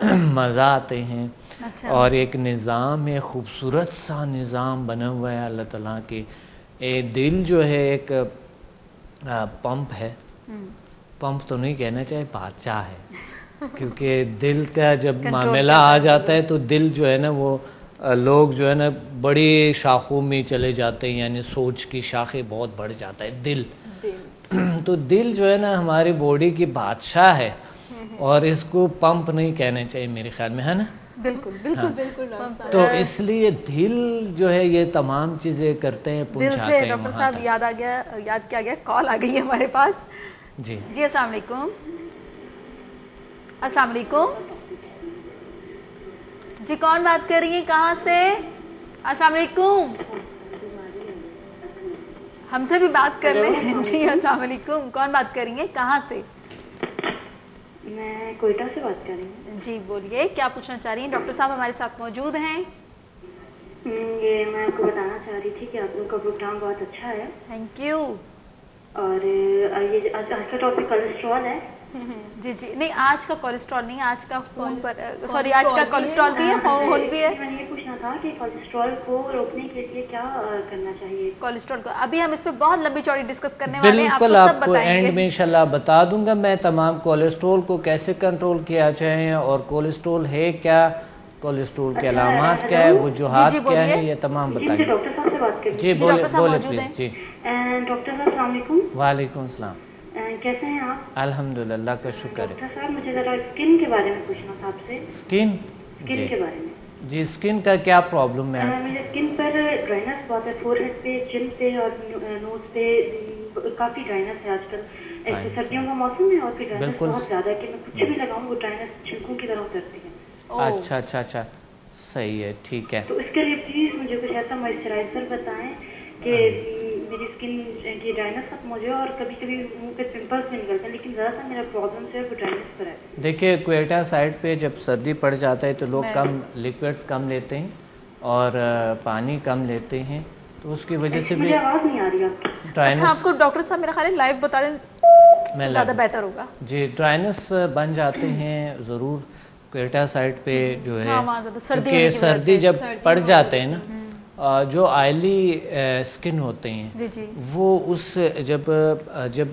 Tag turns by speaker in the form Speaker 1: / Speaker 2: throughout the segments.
Speaker 1: مزہ آتے ہیں. اور ایک نظام ہے, خوبصورت سا نظام بنا ہوا ہے اللہ تعالیٰ کے. دل جو ہے ایک پمپ ہے, پمپ تو نہیں کہنا چاہیے, بادشاہ ہے, کیونکہ دل کا جب معاملہ آ جاتا ہے تو دل جو ہے نا وہ لوگ جو ہے نا بڑی شاخوں میں چلے جاتے ہیں, یعنی سوچ کی شاخیں بہت بڑھ جاتا ہے دل. تو دل جو ہے نا ہماری باڈی کی بادشاہ ہے, اور اس کو پمپ نہیں کہنا چاہیے میرے خیال میں, ہے نا.
Speaker 2: بالکل بالکل بالکل.
Speaker 1: تو اس لیے دل جو ہے یہ تمام چیزیں کرتے ہیں, پہنچاتے ہیں.
Speaker 2: ڈاکٹر صاحب یاد کیا گیا, کال آ گئی ہے ہمارے پاس.
Speaker 1: جی
Speaker 2: جی السلام علیکم. السلام علیکم جی, کون بات کر رہی ہیں, کہاں سے؟ السلام علیکم, ہم سے بھی بات کر لیں. جی السلام علیکم, کون بات کر رہی ہیں, کہاں سے؟
Speaker 3: میں کوئٹہ سے بات کر رہی ہوں.
Speaker 2: جی بولیے, کیا پوچھنا چاہ رہی ہیں؟ ڈاکٹر صاحب ہمارے ساتھ موجود ہیں.
Speaker 3: یہ میں آپ کو بتانا چاہ رہی تھی کہ آپ لوگ کا پروگرام بہت اچھا ہے.
Speaker 2: Thank you.
Speaker 3: اور یہ آج کا ٹاپک کولیسٹرول ہے.
Speaker 2: جی جی, نہیں آج کا کولیسٹرول نہیں, آج کا خون پر, سوری آج کا کولیسٹرول بھی ہے, خون بھی ہے.
Speaker 3: میں نے یہ پوچھنا تھا کہ کولیسٹرول کو روکنے کے لیے کیا کرنا چاہیے.
Speaker 2: کولیسٹرول کو ابھی ہم اس پہ بہت لمبی چوڑی ڈسکس کرنے والے ہیں,
Speaker 1: بالکل آپ کو اینڈ میں انشاءاللہ بتا دوں گا میں تمام کولیسٹرول کو کیسے کنٹرول کیا جائے, اور کولیسٹرول ہے کیا, کولیسٹرول کے علامات کیا ہے, وجوہات کیا ہے, یہ تمام بتائیں گے.
Speaker 3: ڈاکٹر صاحب سے بات کریں.
Speaker 1: جی بولے پلیز. جی
Speaker 3: ڈاکٹر صاحب السلام علیکم.
Speaker 1: وعلیکم السلام.
Speaker 3: کیسے ہیں آپ؟
Speaker 1: الحمدللہ, اللہ کا شکر ہے.
Speaker 3: ڈاکٹر صاحب مجھے ذرا اسکن کے بارے میں پوچھنا تھا آپ سے.
Speaker 1: اسکن
Speaker 3: کے بارے میں.
Speaker 1: جی اسکن کا کیا پرابلم ہے؟
Speaker 3: میرے اسکن پر ڈرائنس بہت ہے, فور ہیڈ پہ, چن پہ اور نوز پہ کافی ڈرائنس ہے آج کل. ایسے سردیوں کا موسم ہے اور پھر ڈرائنس بہت زیادہ ہے کہ میں کچھ بھی لگاؤں وہ ڈرائنس چھلکوں کی طرح اترتی ہے.
Speaker 1: اچھا اچھا اچھا, صحیح ہے, ٹھیک ہے.
Speaker 3: تو اس کے لیے پلیز مجھے کچھ ایسا موئسچرائزر بتائیں کہ میری اسکن کی ڈرائنس ختم ہو جائے, اور کبھی کبھی منہ پہ پمپلس بھی نکلتے ہیں, لیکن زیادہ تر میرا پرابلم جو ہے وہ ڈرائنس پر ہے.
Speaker 1: دیکھیے کوئٹہ سائڈ پہ جب سردی پڑ جاتا ہے تو لوگ کم لیکوڈس کم لیتے ہیں اور پانی کم لیتے ہیں, تو اس کی وجہ سے بھی
Speaker 3: آواز نہیں آ رہی آپ کی.
Speaker 2: اچھا آپ کو ڈاکٹر صاحب میرا خیال ہے لائیو بتا دیں زیادہ بہتر ہوگا.
Speaker 1: جی ڈرائنس بن جاتے ہیں ضرور کوئٹہ سائڈ پہ جو ہے, کیونکہ سردی جب پڑ جاتے ہیں نا, جو آئلی اسکن ہوتے ہیں وہ اس جب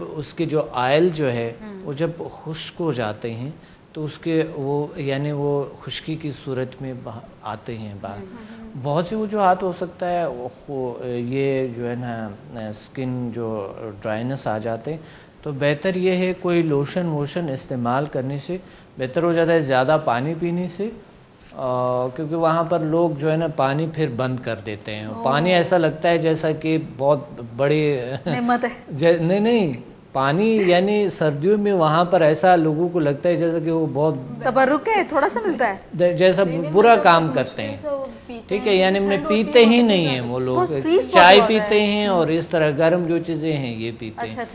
Speaker 1: اس کی جو آئل جو ہے وہ جب خشک ہو جاتے ہیں تو اس کے وہ یعنی وہ خشکی کی صورت میں آتے ہیں. بعض بہت سی وجوہات ہو سکتا ہے, یہ جو ہے نا اسکن جو ڈرائنس آ جاتے ہیں, تو بہتر یہ ہے کوئی لوشن ووشن استعمال کرنے سے بہتر ہو جاتا ہے, زیادہ پانی پینے سے, کیونکہ وہاں پر لوگ جو ہے نا پانی پھر بند کر دیتے ہیں. پانی ایسا لگتا ہے جیسا کہ بہت بڑی
Speaker 2: نعمت ہے.
Speaker 1: نہیں پانی یعنی سردیوں میں وہاں پر ایسا لوگوں کو لگتا ہے جیسا کہ وہ بہت
Speaker 2: تبرک ہے, تھوڑا سا ملتا ہے, جیسا
Speaker 1: برا کام کرتے ہیں. ٹھیک ہے, یعنی میں پیتے ہی نہیں ہیں وہ لوگ, چائے پیتے ہیں اور اس طرح گرم جو چیزیں ہیں یہ پیتے ہیں.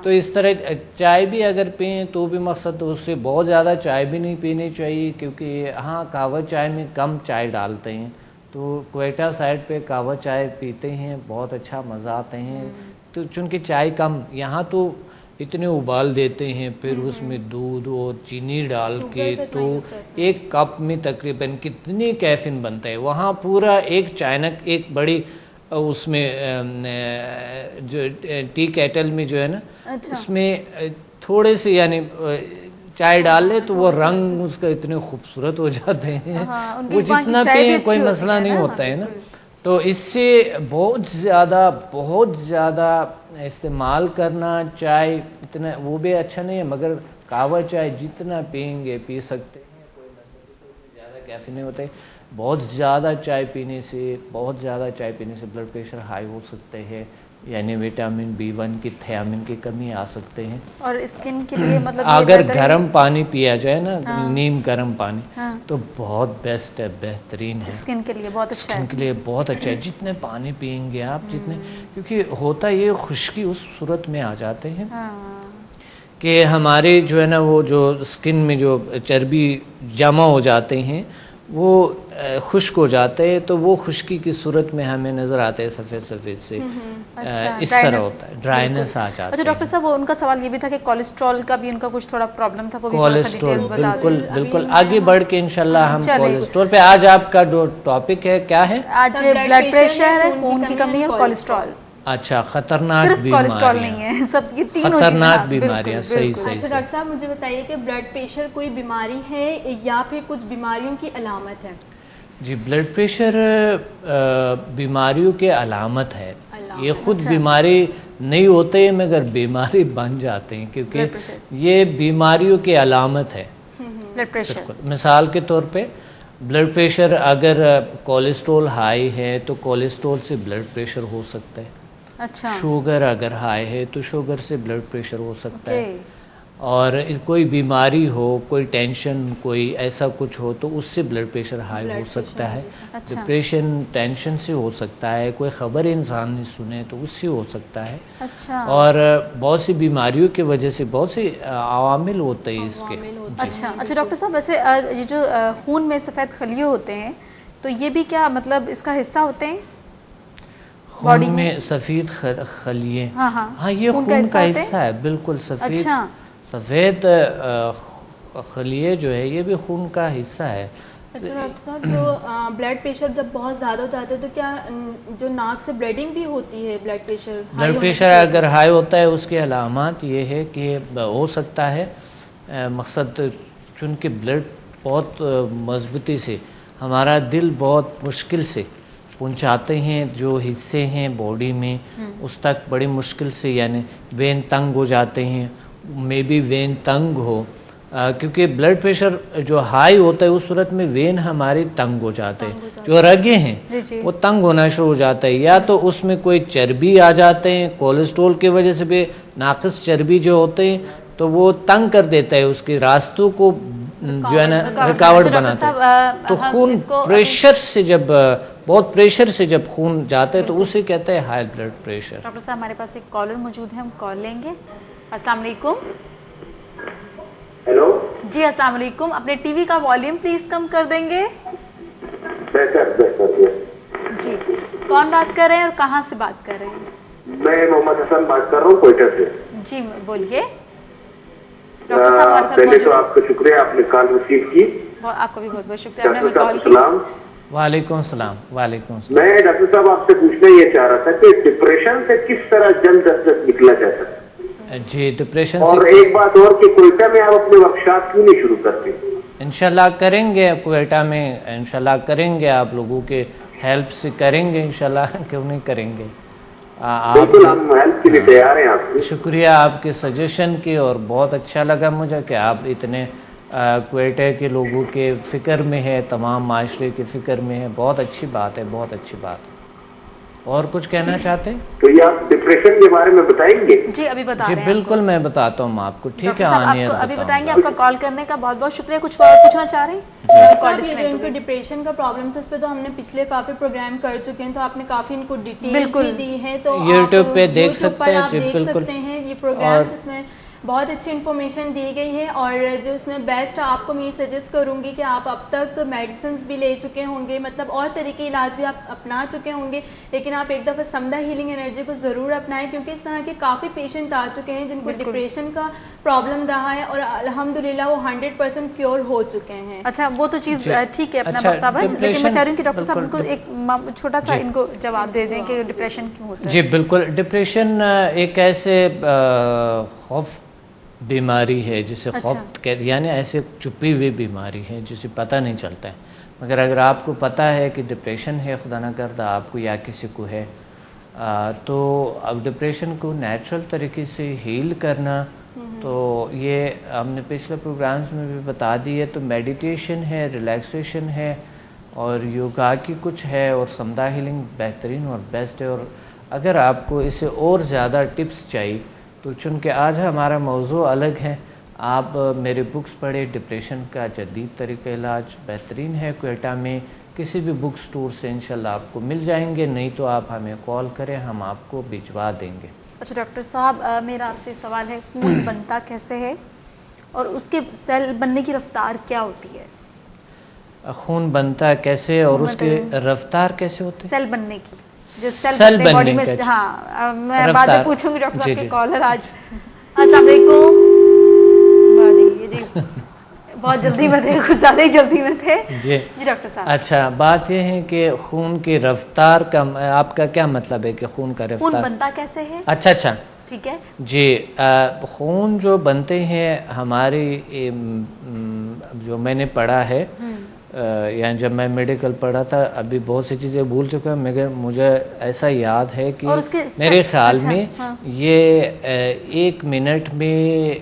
Speaker 1: تو اس طرح چائے بھی اگر پئیں تو بھی مقصد اس سے بہت زیادہ چائے بھی نہیں پینی چاہیے, کیونکہ ہاں قہوہ چائے میں کم چائے ڈالتے ہیں. تو کوئٹہ سائڈ پہ قہوہ چائے پیتے ہیں, بہت اچھا مزہ آتے ہیں. تو چونکہ چائے کم, یہاں تو اتنے ابال دیتے ہیں, پھر اس میں دودھ اور چینی ڈال کے تو ایک کپ میں تقریباً کتنی کیفین بنتا ہے. وہاں پورا ایک چائنک, ایک بڑی اس میں جو ٹی کیٹل میں جو ہے نا اس میں تھوڑے سے یعنی چائے ڈال لے تو وہ رنگ اس کا اتنے خوبصورت ہو جاتے ہیں, وہ جتنا پئیں کوئی مسئلہ نہیں ہوتا ہے نا. تو اس سے بہت زیادہ استعمال کرنا چائے اتنا وہ بھی اچھا نہیں ہے, مگر قہوہ چائے جتنا پئیں گے پی سکتے ہیں, کوئی مسئلہ زیادہ کیفین نہیں ہوتا ہے. بہت زیادہ چائے پینے سے بلڈ پریشر ہائی ہو سکتے ہیں, یعنی وٹامن B1 کی, تھیامن کی کمی آ سکتے ہیں. اور
Speaker 2: اسکن کے لیے مطلب
Speaker 1: اگر گرم پانی پیا جائے نا, نیم گرم پانی, تو بہت بیسٹ ہے, بہترین ہے,
Speaker 2: اسکن کے لیے بہت اچھا ہے.
Speaker 1: اسکن کے لیے بہت اچھا ہے. جتنے پانی پئیں گے آپ, جتنے, کیونکہ ہوتا یہ خشکی اس صورت میں آ جاتے ہیں کہ ہمارے جو ہے نا وہ جو اسکن میں جو چربی جمع ہو جاتے ہیں وہ خشک ہو جاتے ہیں، تو وہ خشکی کی صورت میں ہمیں نظر آتے ہیں سفید سفید سے، اس طرح ہوتا ہے، ڈرائنس آ جاتا ہے۔
Speaker 2: اچھا ڈاکٹر صاحب، وہ ان کا سوال یہ بھی تھا کہ کولیسٹرول کا بھی ان کا کچھ تھوڑا پرابلم تھا، وہ بھی
Speaker 1: کولیسٹرول بالکل آگے بڑھ کے انشاءاللہ ہم کولیسٹرول پہ، آج آپ کا جو ٹاپک ہے کیا ہے؟
Speaker 2: آج بلڈ پریشر ہے، خون کی کمی اور کولیسٹرول۔
Speaker 1: اچھا، خطرناک
Speaker 2: صرف کولیسٹرول
Speaker 1: بیماریاں،
Speaker 2: نہیں ہے، سب یہ تینوں
Speaker 1: خطرناک بیماریاں، صحیح
Speaker 4: اچھا ڈاکٹر صاحب مجھے بتائیے کہ بلڈ پریشر کوئی بیماری ہے یا پھر کچھ بیماریوں کی علامت ہے؟
Speaker 1: جی، بلڈ پریشر بیماریوں کے علامت ہے، یہ خود بیماری نہیں ہوتے مگر بیماری بن جاتے ہیں، کیونکہ یہ بیماریوں کی علامت ہے
Speaker 2: بلڈ پریشر۔
Speaker 1: مثال کے طور پہ بلڈ پریشر، اگر کولیسٹرول ہائی ہے تو کولیسٹرول سے بلڈ پریشر ہو سکتا ہے،
Speaker 2: اچھا،
Speaker 1: شوگر اگر ہائی ہے تو شوگر سے بلڈ پریشر ہو سکتا ہے، اور کوئی بیماری ہو، کوئی ٹینشن، کوئی ایسا کچھ ہو تو اس سے بلڈ پریشر ہائی ہو سکتا ہے، ڈپریشن ٹینشن سے ہو سکتا ہے، کوئی خبر انسان نے سنے تو اس سے ہو سکتا ہے، اور بہت سی بیماریوں کی وجہ سے بہت سے عوامل ہوتے ہیں اس کے۔
Speaker 2: اچھا ڈاکٹر صاحب، ویسے یہ جو خون میں سفید خلیے ہوتے ہیں تو یہ بھی کیا مطلب اس کا حصہ ہوتے ہیں؟
Speaker 1: خون میں سفید خلیے، ہاں یہ خون کا حصہ ہے، بالکل سفید خلیے جو ہے یہ بھی خون کا حصہ ہے۔
Speaker 4: اچھا ڈاکٹر صاحب، جو بلڈ پریشر جب بہت زیادہ ہو جاتا ہے تو کیا جو ناک سے بلیڈنگ بھی ہوتی ہے؟ بلڈ پریشر
Speaker 1: اگر ہائی ہوتا ہے اس کے علامات یہ ہے کہ ہو سکتا ہے، مقصد چونکہ بلڈ بہت مضبوطی سے، ہمارا دل بہت مشکل سے پہنچاتے ہیں جو حصے ہیں باڈی میں اس تک بڑی مشکل سے، یعنی وین تنگ ہو جاتے ہیں، مے بی وین تنگ ہو، کیونکہ بلڈ پریشر جو ہائی ہوتا ہے اس صورت میں وین ہماری تنگ ہو جاتے ہیں، جو رگیں ہیں وہ تنگ ہونا شروع ہو جاتا ہے، یا تو اس میں کوئی چربی آ جاتے ہیں، کولیسٹرول کی وجہ سے بھی ناقص چربی جو ہوتے ہیں تو وہ تنگ کر دیتا ہے اس کے راستوں کو، جو ہے نا رکاوٹ بناتے ہیں۔ تو خون پریشر سے جب بہت پریشر سے جب خون جاتا ہے تو اسے کہتے ہیں ہائی بلڈ پریشر۔
Speaker 2: ڈاکٹر صاحب ہمارے پاس ایک کالر موجود ہے، ہم کال لیں گے۔ السلام علیکم۔
Speaker 5: ہیلو
Speaker 2: جی السلام علیکم، اپنے ٹی وی کا والیوم پلیز کم کر دیں گے؟ جی، کون بات کر رہے ہیں اور کہاں سے بات کر رہے ہیں؟
Speaker 5: میں محمد حسن بات کر رہا ہوں کوئٹہ سے۔
Speaker 2: جی بولیے ڈاکٹر صاحب ہمارے ساتھ
Speaker 5: پہلے
Speaker 2: موجود
Speaker 5: تو آپ کا شکریہ، آپ نے کال ریسیو کی۔
Speaker 2: آپ کو بھی بہت بہت شکریہ، آپ نے ہمیں کال کی۔
Speaker 1: وعلیکم السلام۔ وعلیکم السلام۔
Speaker 5: میں ڈاکٹر صاحب آپ سے پوچھنا یہ چاہ رہا تھا کہ ڈپریشن سے کس طرح جلد از جلد نکلا جا سکتا ہے؟
Speaker 1: جی، ڈپریشن
Speaker 5: اور
Speaker 1: سے
Speaker 5: ایک بات اور کہ کوئٹہ میں آپ اپنے ورکشاپ کیوں نہیں شروع کرتے؟
Speaker 1: انشاءاللہ کریں گے، کوئٹہ میں انشاءاللہ کریں گے، آپ لوگوں کے ہیلپ سے کریں گے انشاءاللہ، کیوں نہیں کریں گے۔
Speaker 5: بالکل ہم ہیلپ کے لیے تیار ہیں آپ سے۔
Speaker 1: شکریہ آپ کے سجیشن کی، اور بہت اچھا لگا مجھے کہ آپ اتنے کوئٹہ کے لوگوں کے فکر میں ہے، تمام معاشرے کے فکر میں ہے، بہت اچھی بات ہے، بہت اچھی بات ہے۔ اور کچھ کہنا چاہتے ہیں؟
Speaker 5: تو یہ آپ ڈپریشن کے بارے میں بتائیں گے؟
Speaker 2: جی ابھی بتا
Speaker 1: جی
Speaker 2: رہے ہیں
Speaker 1: بالکل میں بتاتا ہوں آپ کو، ٹھیک ہے آنیے
Speaker 2: ابھی بتائیں گے۔ آپ کا کال کرنے کا بہت بہت شکریہ۔ کچھ اور پوچھنا چاہ رہے ہیں؟
Speaker 4: ان کو ڈپریشن کا پرابلم تھا، اس پہ تو ہم نے پچھلے کافی پروگرام کر چکے ہیں، تو آپ نے کافی ان کو ڈیٹیل بھی دی ہے، تو
Speaker 1: یوٹیوب پہ دیکھ سکتے ہیں۔
Speaker 4: جی بالکل، یہ پروگرامز اس میں بہت اچھی انفارمیشن دی گئی ہے، اور جو اس میں بیسٹ آپ کو میں یہ سجیسٹ کروں گی کہ آپ اب تک میڈیسنز بھی لے چکے ہوں گے، مطلب اور طریقے علاج بھی آپ اپنا چکے ہوں گے، لیکن آپ ایک دفعہ سمدہ ہیلنگ انرجی کو ضرور اپنائیں، کیونکہ اس طرح کے کافی پیشنٹ آ چکے ہیں جن کو ڈپریشن کا پرابلم رہا ہے، اور الحمدللہ وہ 100% کیور ہو چکے ہیں۔
Speaker 2: اچھا وہ تو چیز ٹھیک ہے اپنا بتاوا، لیکن میں چاہ رہی ہوں کہ ڈاکٹر صاحب کو ایک چھوٹا سا ان کو جواب دے دیں کہ ڈپریشن کیوں ہوتا ہے۔
Speaker 1: جی بالکل، ڈپریشن ایک ایسے خوف بیماری ہے جسے خوف یعنی ایسے چھپی ہوئی بیماری ہے جسے پتہ نہیں چلتا ہے، مگر اگر آپ کو پتہ ہے کہ ڈپریشن ہے، خدا نہ کردہ آپ کو یا کسی کو ہے، تو اب ڈپریشن کو نیچرل طریقے سے ہیل کرنا، تو یہ ہم نے پچھلے پروگرامز میں بھی بتا دی ہے، تو میڈیٹیشن ہے، ریلیکسیشن ہے، اور یوگا کی کچھ ہے، اور سمدھا ہیلنگ بہترین اور بیسٹ ہے۔ اور اگر آپ کو اسے اور زیادہ ٹپس چاہیے تو چونکہ آج ہمارا موضوع الگ ہے، آپ میرے بکس پڑھیں، ڈپریشن کا جدید طریقہ علاج بہترین ہے، کوئٹہ میں کسی بھی بک سٹور سے انشاءاللہ آپ کو مل جائیں گے، نہیں تو آپ ہمیں کال کریں، ہم آپ کو بھجوا دیں گے۔
Speaker 2: اچھا ڈاکٹر صاحب میرا آپ سے سوال ہے، خون بنتا کیسے ہے اور اس کے سیل بننے کی رفتار کیا ہوتی ہے؟
Speaker 1: خون بنتا ہے کیسے اور اس کی رفتار کیسے ہوتی ہے؟
Speaker 2: سیل بننے کی، جو
Speaker 1: سیل
Speaker 2: بنتے ہیں باڈی
Speaker 1: بننے
Speaker 2: میں.
Speaker 1: کا.
Speaker 2: ہاں میں بعد میں پوچھوں گی ڈاکٹر صاحب کے
Speaker 1: جی.
Speaker 2: کالر آج. السلام علیکم. جی بہت جلدی میں تھے، کچھ زیادہ ہی جلدی میں تھے.
Speaker 1: جی
Speaker 2: ڈاکٹر صاحب.
Speaker 1: اچھا بات یہ ہے کہ خون کی رفتار کا آپ کا کیا مطلب ہے کہ خون کا رفتار
Speaker 2: خون بنتا کیسے ہے؟
Speaker 1: اچھا
Speaker 2: ٹھیک ہے
Speaker 1: جی. خون جو بنتے ہیں ہماری جو میں نے پڑھا ہے یعنی جب میں میڈیکل پڑھا تھا، ابھی بہت سی چیزیں بھول چکا ہوں مگر مجھے ایسا یاد ہے کہ میرے خیال میں یہ 1 منٹ میں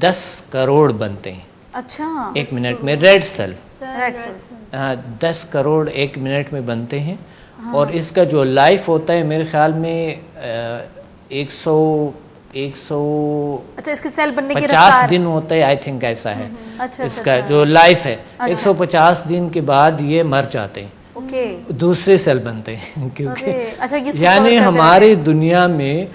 Speaker 1: 10 کروڑ بنتے ہیں.
Speaker 2: اچھا
Speaker 1: 1 منٹ میں ریڈ سیل 10 کروڑ 1 منٹ میں بنتے ہیں. اور اس کا جو لائف ہوتا ہے میرے خیال میں 150 دن ہوتا ہے، آئی تھنک ایسا ہے. اس کا جو لائف ہے 150 دن کے بعد یہ مر جاتے ہیں، دوسرے سیل بنتے ہیں. کیونکہ یعنی ہماری دنیا میں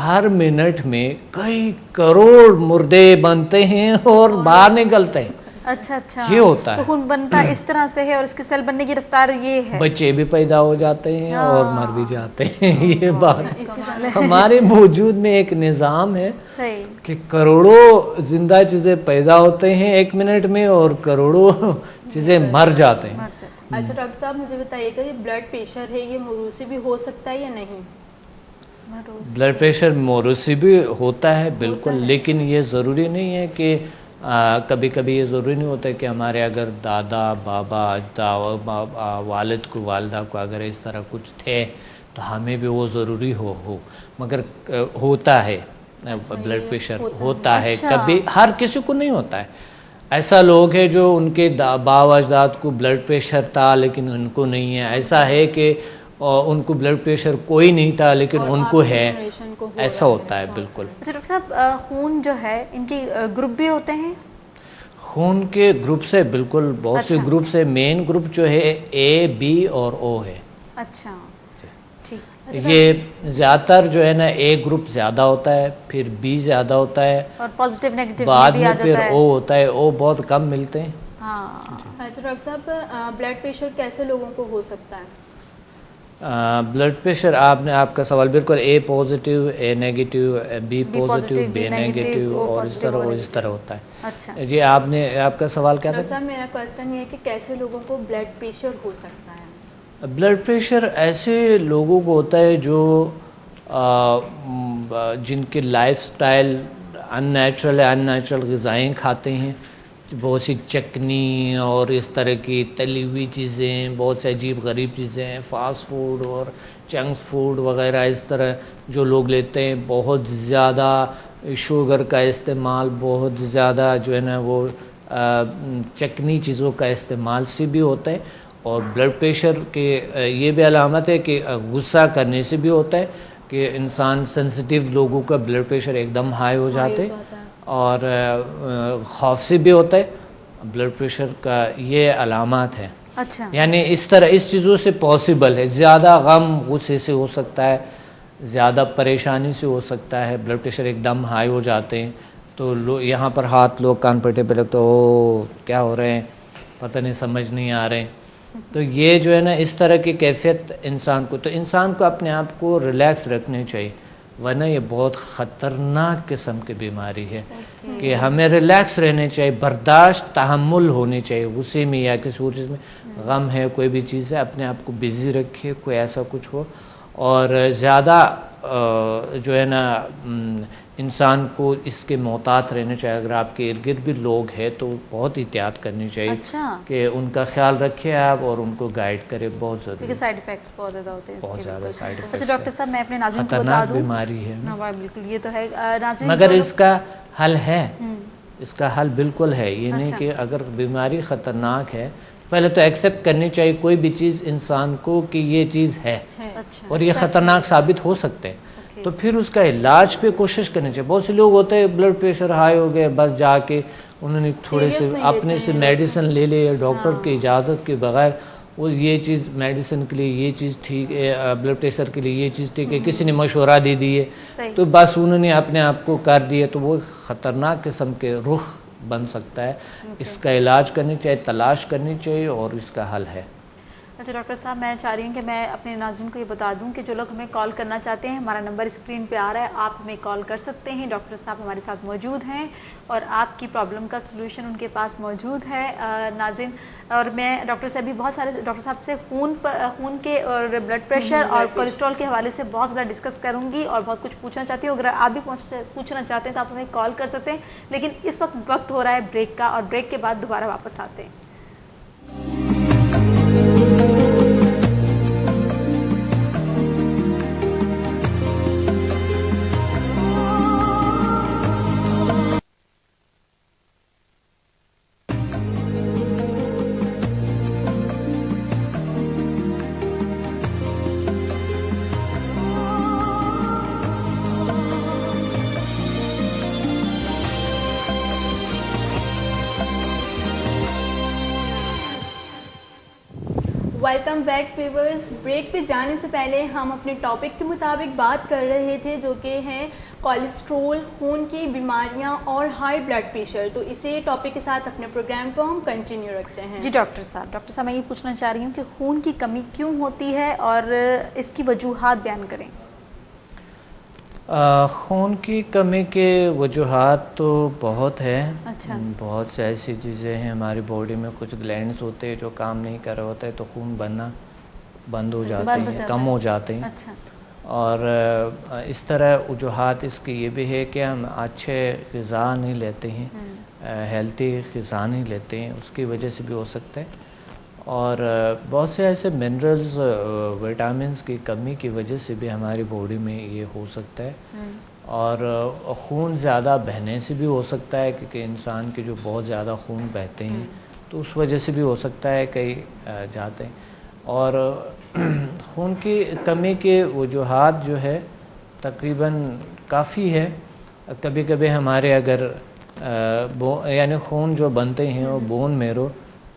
Speaker 1: ہر منٹ میں کئی کروڑ مردے بنتے ہیں اور باہر نکلتے ہیں.
Speaker 2: اچھا
Speaker 1: یہ ہوتا ہے.
Speaker 2: خون بنتا اس طرح سے ہے اور اس کی سیل بننے کی رفتار یہ ہے.
Speaker 1: بچے بھی پیدا ہو جاتے ہیں اور مر بھی جاتے ہیں. یہ بات ہمارے وجود میں ایک نظام ہے کہ کروڑوں زندہ چیزیں پیدا ہوتے ہیں 1 منٹ میں اور کروڑوں چیزیں مر جاتے ہیں.
Speaker 4: اچھا ڈاکٹر صاحب مجھے بتائیے گا، یہ بلڈ پریشر ہے یہ موروثی بھی ہو سکتا ہے یا نہیں؟
Speaker 1: بلڈ پریشر موروثی بھی ہوتا ہے بالکل، لیکن یہ ضروری نہیں ہے کہ کبھی کبھی یہ ضروری نہیں ہوتا کہ ہمارے اگر دادا بابا والد کو والدہ کو اگر اس طرح کچھ تھے تو ہمیں بھی وہ ضروری ہو مگر ہوتا ہے بلڈ پریشر ہوتا ہے. کبھی ہر کسی کو نہیں ہوتا ہے. ایسا لوگ ہیں جو ان کے باپ اجداد کو بلڈ پریشر تھا لیکن ان کو نہیں ہے. ایسا ہے کہ ان کو بلڈ پریشر کوئی نہیں تھا لیکن ان کو ہے. ایسا ہوتا ہے بالکل.
Speaker 2: ڈاکٹر صاحب خون جو ہے ان کی گروپ بھی ہوتے ہیں؟
Speaker 1: خون کے گروپ سے بالکل بہت سے گروپ سے مین گروپ جو ہے A B اور O ہے.
Speaker 2: اچھا
Speaker 1: یہ زیادہ تر جو ہے نا A گروپ زیادہ ہوتا ہے، پھر B زیادہ ہوتا ہے
Speaker 2: اور پازیٹیو نیگیٹیو
Speaker 1: بعد میں پھر O ہوتا ہے. O بہت کم ملتے ہیں.
Speaker 4: اچھا ڈاکٹر صاحب بلڈ پریشر کیسے لوگوں کو ہو سکتا ہے؟
Speaker 1: بلڈ پریشر آپ کا سوال بالکل A positive A negative B positive B negative اور اس طرح ہوتا ہے.
Speaker 2: اچھا
Speaker 1: جی آپ کا سوال کیا تھا؟
Speaker 4: ڈاکٹر صاحب میرا کوسچن یہ ہے کہ کیسے لوگوں کو بلڈ پریشر ہو سکتا ہے؟
Speaker 1: بلڈ پریشر ایسے لوگوں کو ہوتا ہے جو جن کی لائف سٹائل ان نیچرل غذائیں کھاتے ہیں، بہت سی چکنی اور اس طرح کی تلی ہوئی چیزیں، بہت سے عجیب غریب چیزیں، فاسٹ فوڈ اور جنک فوڈ وغیرہ اس طرح جو لوگ لیتے ہیں. بہت زیادہ شوگر کا استعمال، بہت زیادہ جو ہے نا وہ چکنی چیزوں کا استعمال سے بھی ہوتا ہے. اور بلڈ پریشر کے یہ بھی علامت ہے کہ غصہ کرنے سے بھی ہوتا ہے کہ انسان سینسیٹیو لوگوں کا بلڈ پریشر ایک دم ہائی ہو جاتے ہیں. اور خوف سے بھی ہوتا ہے بلڈ پریشر کا. یہ علامات ہیں.
Speaker 2: اچھا
Speaker 1: یعنی اس طرح اس چیزوں سے پاسبل ہے. زیادہ غم غصے سے ہو سکتا ہے، زیادہ پریشانی سے ہو سکتا ہے. بلڈ پریشر ایک دم ہائی ہو جاتے ہیں تو یہاں پر ہاتھ لوگ کان پٹے پہ لگتے او کیا ہو رہے ہیں پتہ نہیں، سمجھ نہیں آ رہے ہیں. تو یہ جو ہے نا اس طرح کی کیفیت انسان کو اپنے آپ کو ریلیکس رکھنی چاہیے، ورنہ یہ بہت خطرناک قسم کی بیماری ہے. کہ ہمیں ریلیکس رہنے چاہیے، برداشت تحمل ہونے چاہیے. غصے میں یا کسی اور چیز میں غم ہے، کوئی بھی چیز ہے، اپنے آپ کو بزی رکھے، کوئی ایسا کچھ ہو. اور زیادہ جو ہے نا انسان کو اس کے محتاط رہنا چاہیے. اگر آپ کے ارد گرد بھی لوگ ہیں تو بہت احتیاط کرنی چاہیے. کہ ان کا خیال رکھے آپ اور ان کو گائیڈ کرے. بہت ضروری ہے.
Speaker 2: سائیڈ ایفیکٹس بہت زیادہ ہوتے ہیں.
Speaker 1: بہت زیادہ سائیڈ ایفیکٹس.
Speaker 2: اچھا ڈاکٹر صاحب میں اپنے ناظرین کو بتا
Speaker 1: خطرناک
Speaker 2: دوں
Speaker 1: بیماری ہے.
Speaker 2: بالکل یہ تو ہے
Speaker 1: مگر اس کا حل ہے. اس کا حل بالکل ہے. یہ نہیں کہ اگر بیماری خطرناک ہے پہلے تو ایکسیپٹ کرنی چاہیے کوئی بھی چیز انسان کو کہ یہ چیز ہے اور یہ خطرناک ثابت ہو سکتے ہیں تو پھر اس کا علاج پہ کوشش کرنی چاہیے. بہت سے لوگ ہوتے ہیں بلڈ پریشر ہائی ہو گئے، بس جا کے انہوں نے تھوڑے سے اپنے سے میڈیسن لے لے، ڈاکٹر کی اجازت کے بغیر وہ یہ چیز میڈیسن کے لیے یہ چیز ٹھیک ہے، بلڈ پریشر کے لیے یہ چیز ٹھیک ہے، کسی نے مشورہ دے دیے تو بس انہوں نے اپنے آپ کو کر دیا. تو وہ خطرناک قسم کے رخ بن سکتا ہے. اس کا علاج کرنی چاہیے, تلاش کرنی چاہیے اور اس کا حل ہے.
Speaker 2: اچھا ڈاکٹر صاحب, میں چاہ رہی ہوں کہ میں اپنے ناظرین کو یہ بتا دوں کہ جو لوگ ہمیں کال کرنا چاہتے ہیں, ہمارا نمبر اسکرین پہ آ رہا ہے, آپ ہمیں کال کر سکتے ہیں. ڈاکٹر صاحب ہمارے ساتھ موجود ہیں اور آپ کی پرابلم کا سلوشن ان کے پاس موجود ہے ناظرین. اور میں ڈاکٹر سے ابھی بہت سارے ڈاکٹر صاحب سے خون کے اور بلڈ پریشر اور کولیسٹرول کے حوالے سے بہت زیادہ ڈسکس کروں گی اور بہت کچھ پوچھنا چاہتی ہوں. اگر آپ بھی پوچھنا چاہتے ہیں تو آپ ہمیں کال کر سکتے ہیں. لیکن اس وقت ہو رہا ہے بریک کا, اور بریک کے بعد دوبارہ واپس آتے ہیں.
Speaker 4: Welcome back viewers. بریک پہ جانے سے پہلے ہم اپنے ٹاپک کے مطابق بات کر رہے تھے جو کہ ہیں کولیسٹرول, خون کی بیماریاں اور ہائی بلڈ پریشر. تو اسی ٹاپک کے ساتھ اپنے پروگرام کو ہم کنٹینیو رکھتے ہیں.
Speaker 2: جی ڈاکٹر صاحب میں یہ پوچھنا چاہ رہی ہوں کہ خون کی کمی کیوں ہوتی ہے اور اس کی وجوہات بیان کریں.
Speaker 1: خون کی کمی کے وجوہات تو بہت ہیں.
Speaker 2: اچھا.
Speaker 1: بہت سے ایسی چیزیں ہیں ہماری باڈی میں, کچھ گلینڈز ہوتے ہیں جو کام نہیں کر رہے ہوتے ہیں تو خون بننا بند ہو جاتے ہیں, کم ہو جاتے ہیں.
Speaker 2: اچھا.
Speaker 1: اور اس طرح وجوہات اس کی یہ بھی ہے کہ ہم اچھے غذا نہیں لیتے ہیں, ہیلتھی غذا نہیں لیتے ہیں, اس کی وجہ سے بھی ہو سکتا ہے. اور بہت سے ایسے منرلز, وٹامنس کی کمی کی وجہ سے بھی ہماری باڈی میں یہ ہو سکتا ہے. اور خون زیادہ بہنے سے بھی ہو سکتا ہے, کیونکہ انسان کے جو بہت زیادہ خون بہتے ہیں تو اس وجہ سے بھی ہو سکتا ہے کئی جاتے ہیں. اور خون کی کمی کے وجوہات جو ہے تقریباً کافی ہے. کبھی کبھی ہمارے اگر یعنی خون جو بنتے ہیں وہ بون میرو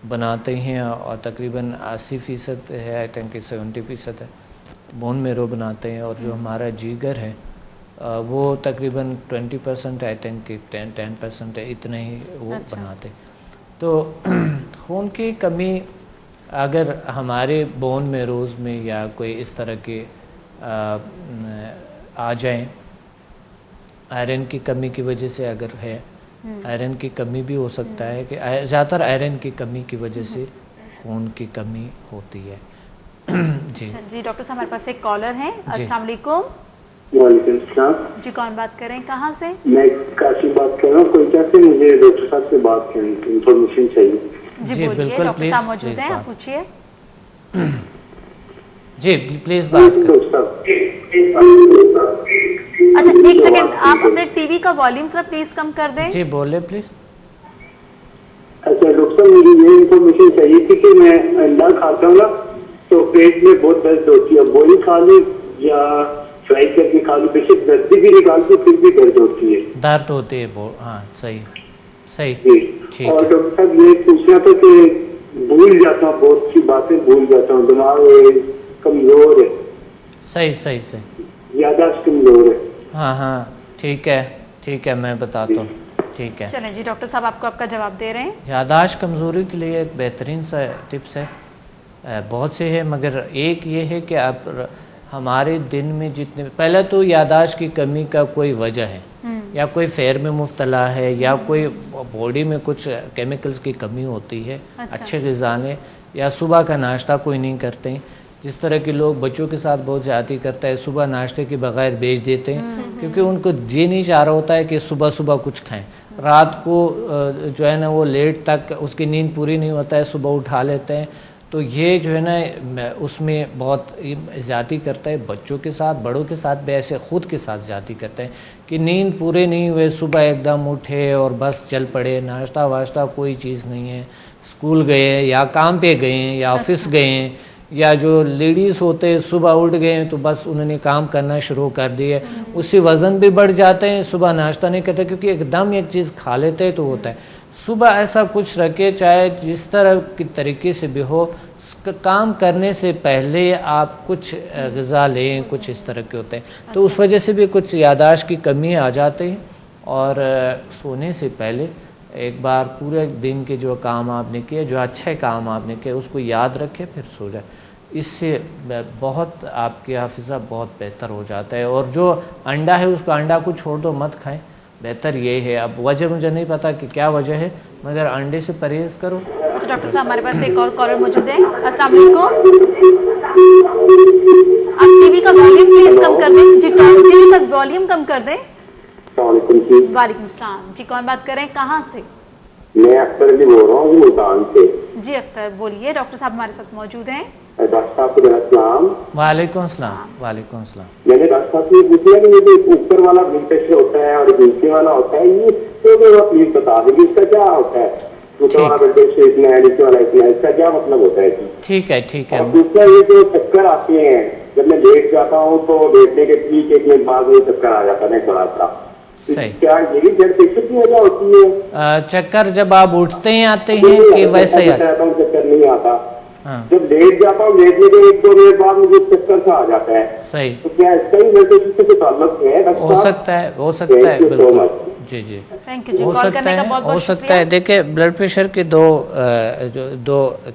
Speaker 1: بناتے ہیں, اور تقریباً 80% ہے, آئی تھنک 70% ہے بون میرو بناتے ہیں. اور جو ہمارا جگر ہے وہ تقریباً 20% آئی تھنک 10% ہے, اتنے ہی وہ بناتے. تو خون کی کمی اگر ہمارے بون میروز میں یا کوئی اس طرح کے آ جائیں, آئرن کی کمی کی وجہ سے اگر ہے, آئرن کی کمی بھی ہو سکتا ہے کہ زیادہ تر آئرن کی کمی کی وجہ سے خون کی کمی ہوتی ہے. جی
Speaker 2: جی ڈاکٹر صاحب ہمارے پاس ایک کالر ہیں. السلام علیکم.
Speaker 5: وعلیکم السلام.
Speaker 2: جی کون بات کر رہے ہیں, کہاں سے؟
Speaker 5: میں کاشی بات کر رہا ہوں. کوئی کیا سے مجھے ڈاکٹر صاحب سے بات کرنی تھی, انفارمیشن چاہیے.
Speaker 2: جی بالکل, ڈاکٹر صاحب موجود ہیں, آپ پوچھیے.
Speaker 1: جی پلیز بات کریں.
Speaker 2: اچھا ایک سیکنڈ, آپ اپنے ٹی وی کا والیوم ذرا پلیز کم کر دیں.
Speaker 1: جی بولے پلیز.
Speaker 5: اچھا ڈاکٹر صاحب مجھے یہ انفارمیشن چاہیے تھی کہ میں انڈا کھاتا ہوں نا تو پیٹ میں بہت درد ہوتی ہے. بولی کھا لوں یا فرائی کر کے کھا لوں, بیشک درد بھی نکالتی پھر بھی درد ہوتی ہے.
Speaker 1: درد ہوتی ہے, ہاں صحیح صحیح. ٹھیک. اور
Speaker 5: ڈاکٹر صاحب یہ پوچھنا تھا کہ بھول جاتا ہوں, بہت سی باتیں بھول جاتا ہوں, دماغ کمزور ہے.
Speaker 1: صحیح صحیح صحیح.
Speaker 5: یادداشت کمزور ہے.
Speaker 1: ہاں ٹھیک ہے میں بتاتا ہوں. ٹھیک ہے
Speaker 2: چلیں جی ڈاکٹر صاحب آپ کو آپ کا جواب دے رہے ہیں.
Speaker 1: یادداشت کمزوری کے لیے ایک بہترین سا ٹپس ہے, بہت سے ہے مگر ایک یہ ہے کہ آپ ہمارے دن میں جتنے, پہلے تو یادداشت کی کمی کا کوئی وجہ ہے یا کوئی فیر میں مبتلا ہے یا کوئی باڈی میں کچھ کیمیکلز کی کمی ہوتی ہے, اچھے غذا لیں, یا صبح کا ناشتہ کوئی نہیں کرتے ہیں. جس طرح کے لوگ بچوں کے ساتھ بہت زیادتی کرتا ہے, صبح ناشتے کے بغیر بیچ دیتے ہیں کیونکہ ان کو جی نہیں چاہ رہا ہوتا ہے کہ صبح کچھ کھائیں. رات کو جو ہے نا وہ لیٹ تک اس کی نیند پوری نہیں ہوتا ہے, صبح اٹھا لیتے ہیں. تو یہ جو ہے نا اس میں بہت زیادتی کرتا ہے, بچوں کے ساتھ بڑوں کے ساتھ بھی ایسے, خود کے ساتھ زیادتی کرتا ہے کہ نیند پورے نہیں ہوئے, صبح ایک دم اٹھے اور بس چل پڑے, ناشتہ واشتہ کوئی چیز نہیں ہے, اسکول گئے یا کام پہ گئے یا آفس گئے, یا جو لیڈیز ہوتے صبح اٹھ گئے تو بس انہوں نے کام کرنا شروع کر دیے, اس سے وزن بھی بڑھ جاتے ہیں. صبح ناشتہ نہیں کرتے کیونکہ ایک دم ایک چیز کھا لیتے تو ہوتا ہے. صبح ایسا کچھ رکھے, چاہے جس طرح کی طریقے سے بھی ہو, کام کرنے سے پہلے آپ کچھ غذا لیں, کچھ اس طرح کے ہوتے ہیں. تو اس وجہ سے بھی کچھ یادداشت کی کمی آ جاتے ہیں. اور سونے سے پہلے ایک بار پورے دن کے جو کام آپ نے کیے، جو اچھے کام آپ نے کیے، اس کو یاد رکھے پھر سو جائے. اس سے بہت آپ کی حافظہ بہت بہتر ہو جاتا ہے. اور جو انڈا ہے اس کو انڈا کو چھوڑ دو، مت کھائیں، بہتر یہ ہے. اب وجہ مجھے نہیں پتا کہ کیا وجہ ہے، مگر انڈے سے پرہیز کرو.
Speaker 2: اچھا ڈاکٹر صاحب ہمارے پاس ایک اور کالر موجود ہے. السلام علیکم. آپ ٹی وی کا والیوم پلیز کم کر دیں. جی ٹی وی کا والیوم کم کر دیں. وعلیکم السلام. جی کون بات کر رہے ہیں، کہاں سے؟
Speaker 5: میں اختر علی بول رہا ہوں ملتان سے.
Speaker 2: جی اختر بولیے، ڈاکٹر صاحب ہمارے ساتھ موجود ہیں.
Speaker 5: ڈاکٹر صاحب کو السلام.
Speaker 1: وعلیکم السلام. وعلیکم السلام.
Speaker 5: میں نے ڈاکٹر صاحب سے یہ پوچھا کہ مجھے اوپر والا بلڈ پریشر ہوتا ہے اور نیچے والا ہوتا ہے، یہ تو پلیز بتا دیں کہ اس کا کیا ہوتا ہے. اوپر والا بلڈ پریشر اتنا ہے، نیچے والا اتنا ہے، اس کا کیا مطلب ہوتا ہے؟
Speaker 1: ٹھیک ہے ٹھیک ہے.
Speaker 5: اور دوسرا یہ جو چکر آتے ہیں جب میں لیٹ جاتا ہوں تو لیٹنے کے ٹھیک 1 منٹ بعد میں چکر آ جاتا ہے تھوڑا سا. کیا یہی بلڈ پریشر کی وجہ ہوتی ہے؟
Speaker 1: چکر جب آپ اٹھتے ہیں آتے ہیں کہ ویسے ہی
Speaker 5: چکر نہیں آتا. جب لیٹ جاتا ہوں لیٹنے کے 1-2 منٹ بعد مجھے چکر سا آ جاتا ہے.
Speaker 1: صحیح.
Speaker 5: تو کیا اس کا ہی بلڈ پریشر سے تعلق ہے؟
Speaker 1: ہو سکتا ہے، ہو سکتا ہے، بالکل. جی جی
Speaker 2: ہو
Speaker 1: سکتا ہے. دیکھیں بلڈ پریشر کے دو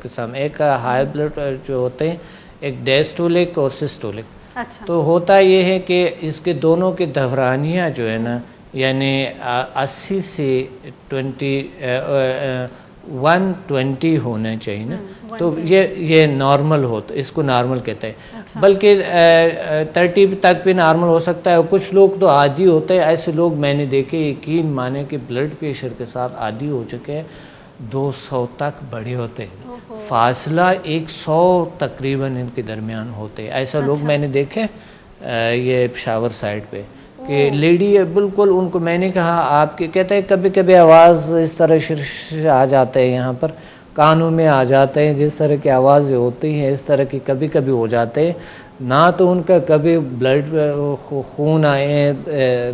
Speaker 1: قسم، ایک ہائی بلڈ جو ہوتے ہیں، ایک ڈیسٹولک اور سسٹولک. تو ہوتا یہ ہے کہ اس کے دونوں کے دورانیہ جو ہے نا، یعنی 80 سے 120 ہونا چاہیے نا، تو یہ نارمل ہوتا ہے، اس کو نارمل کہتے ہیں. بلکہ 30 تک بھی نارمل ہو سکتا ہے. اور کچھ لوگ تو عادی ہوتے ہیں، ایسے لوگ میں نے دیکھے، یقین مانے کہ بلڈ پریشر کے ساتھ عادی ہو چکے ہیں، 200 تک بڑے ہوتے ہیں، فاصلہ 100 تقریباً ان کے درمیان ہوتے ہیں. ایسا لوگ میں نے دیکھے یہ پشاور سائڈ پہ کہ لیڈی ہے بالکل. ان کو میں نے کہا آپ کے، کہتے ہیں کبھی کبھی آواز اس طرح شرش آ جاتے ہیں، یہاں پر کانوں میں آ جاتے ہیں، جس طرح کی آوازیں ہوتی ہیں اس طرح کی کبھی کبھی ہو جاتے ہیں. نہ تو ان کا کبھی بلڈ خون آئے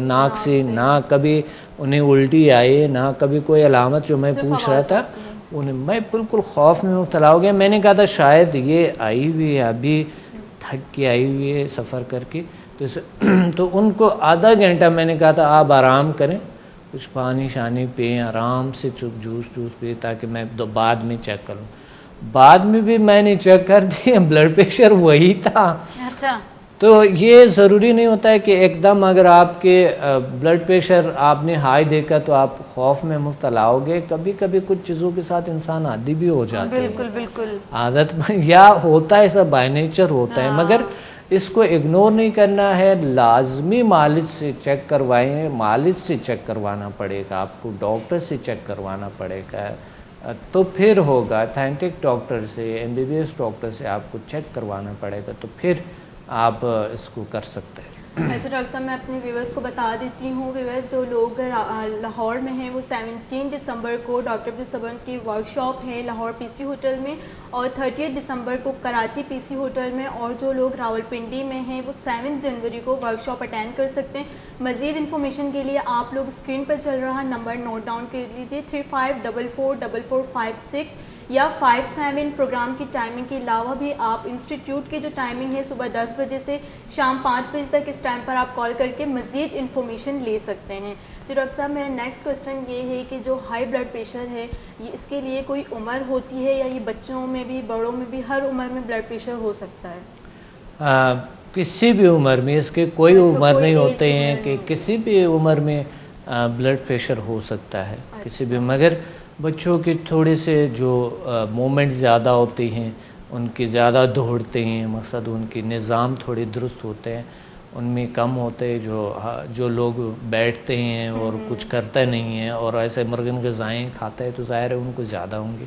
Speaker 1: ناک سے، نہ کبھی انہیں الٹی آئی، نہ کبھی کوئی علامت جو میں پوچھ رہا تھا میں بالکل خوف میں مبتلا ہو گیا. میں نے کہا تھا شاید یہ آئی ہوئی ہے، ابھی تھک کے آئی ہوئی ہے سفر کر کے. تو ان کو آدھا گھنٹہ میں نے کہا تھا آپ آرام کریں، کچھ پانی شانی پئیں، آرام سے جوس پئیں، تاکہ میں بعد میں چیک کروں. بعد میں بھی میں نے چیک کر دیا، بلڈ پریشر وہی تھا. تو یہ ضروری نہیں ہوتا ہے کہ ایک دم اگر آپ کے بلڈ پریشر آپ نے ہائی دیکھا تو آپ خوف میں مبتلا ہوگے. کبھی کبھی کچھ چیزوں کے ساتھ انسان عادی بھی ہو جاتا ہے،
Speaker 2: بالکل
Speaker 1: عادت یا ہوتا ہے، ایسا بائی نیچر ہوتا ہے. مگر اس کو اگنور نہیں کرنا ہے، لازمی مالج سے چیک کروائیں. مالج سے چیک کروانا پڑے گا آپ کو، ڈاکٹر سے چیک کروانا پڑے گا، تو پھر ہوگا. اتھینٹک ڈاکٹر سے، MBBS ڈاکٹر سے آپ کو چیک کروانا پڑے گا، تو پھر آپ اس کو کر سکتے ہیں.
Speaker 4: ایسے ڈاکٹر صاحب میں اپنے ویورز کو بتا دیتی ہوں، ویورز جو لوگ لاہور میں ہیں وہ 17 دسمبر کو ڈاکٹر عبدالصبر کی ورکشاپ ہے لاہور PC ہوٹل میں، اور 30 دسمبر کو کراچی PC ہوٹل میں. اور جو لوگ راولپنڈی میں ہیں وہ 7 جنوری کو ورکشاپ اٹینڈ کر سکتے ہیں. مزید انفارمیشن کے لیے آپ لوگ اسکرین پر چل رہا نمبر نوٹ ڈاؤن کر لیجیے، 35444456 یا 57. پروگرام کی ٹائمنگ کے علاوہ بھی آپ انسٹیٹیوٹ کی جو ٹائمنگ ہے صبح 10 بجے سے شام 5 بجے تک، اس ٹائم پر آپ کال کر کے مزید انفارمیشن لے سکتے ہیں. جی ڈاکٹر صاحب میرا نیکسٹ کوسچن یہ ہے کہ جو ہائی بلڈ پریشر ہے یہ اس کے لیے کوئی عمر ہوتی ہے، یا یہ بچوں میں بھی بڑوں میں بھی ہر عمر میں بلڈ پریشر ہو سکتا ہے؟
Speaker 1: کسی بھی عمر میں، اس کے کوئی عمر نہیں ہوتے ہیں کہ کسی بھی عمر میں بلڈ پریشر ہو سکتا ہے کسی بھی. مگر بچوں کے تھوڑے سے جو مومنٹ زیادہ ہوتے ہیں، ان کی زیادہ دوڑتے ہیں، مقصد ان کی نظام تھوڑے درست ہوتے ہیں، ان میں کم ہوتے ہیں. جو لوگ بیٹھتے ہیں اور کچھ کرتے نہیں ہیں اور ایسے مرغن غذائیں کھاتے ہیں تو ظاہر ہے ان کو زیادہ ہوں گے.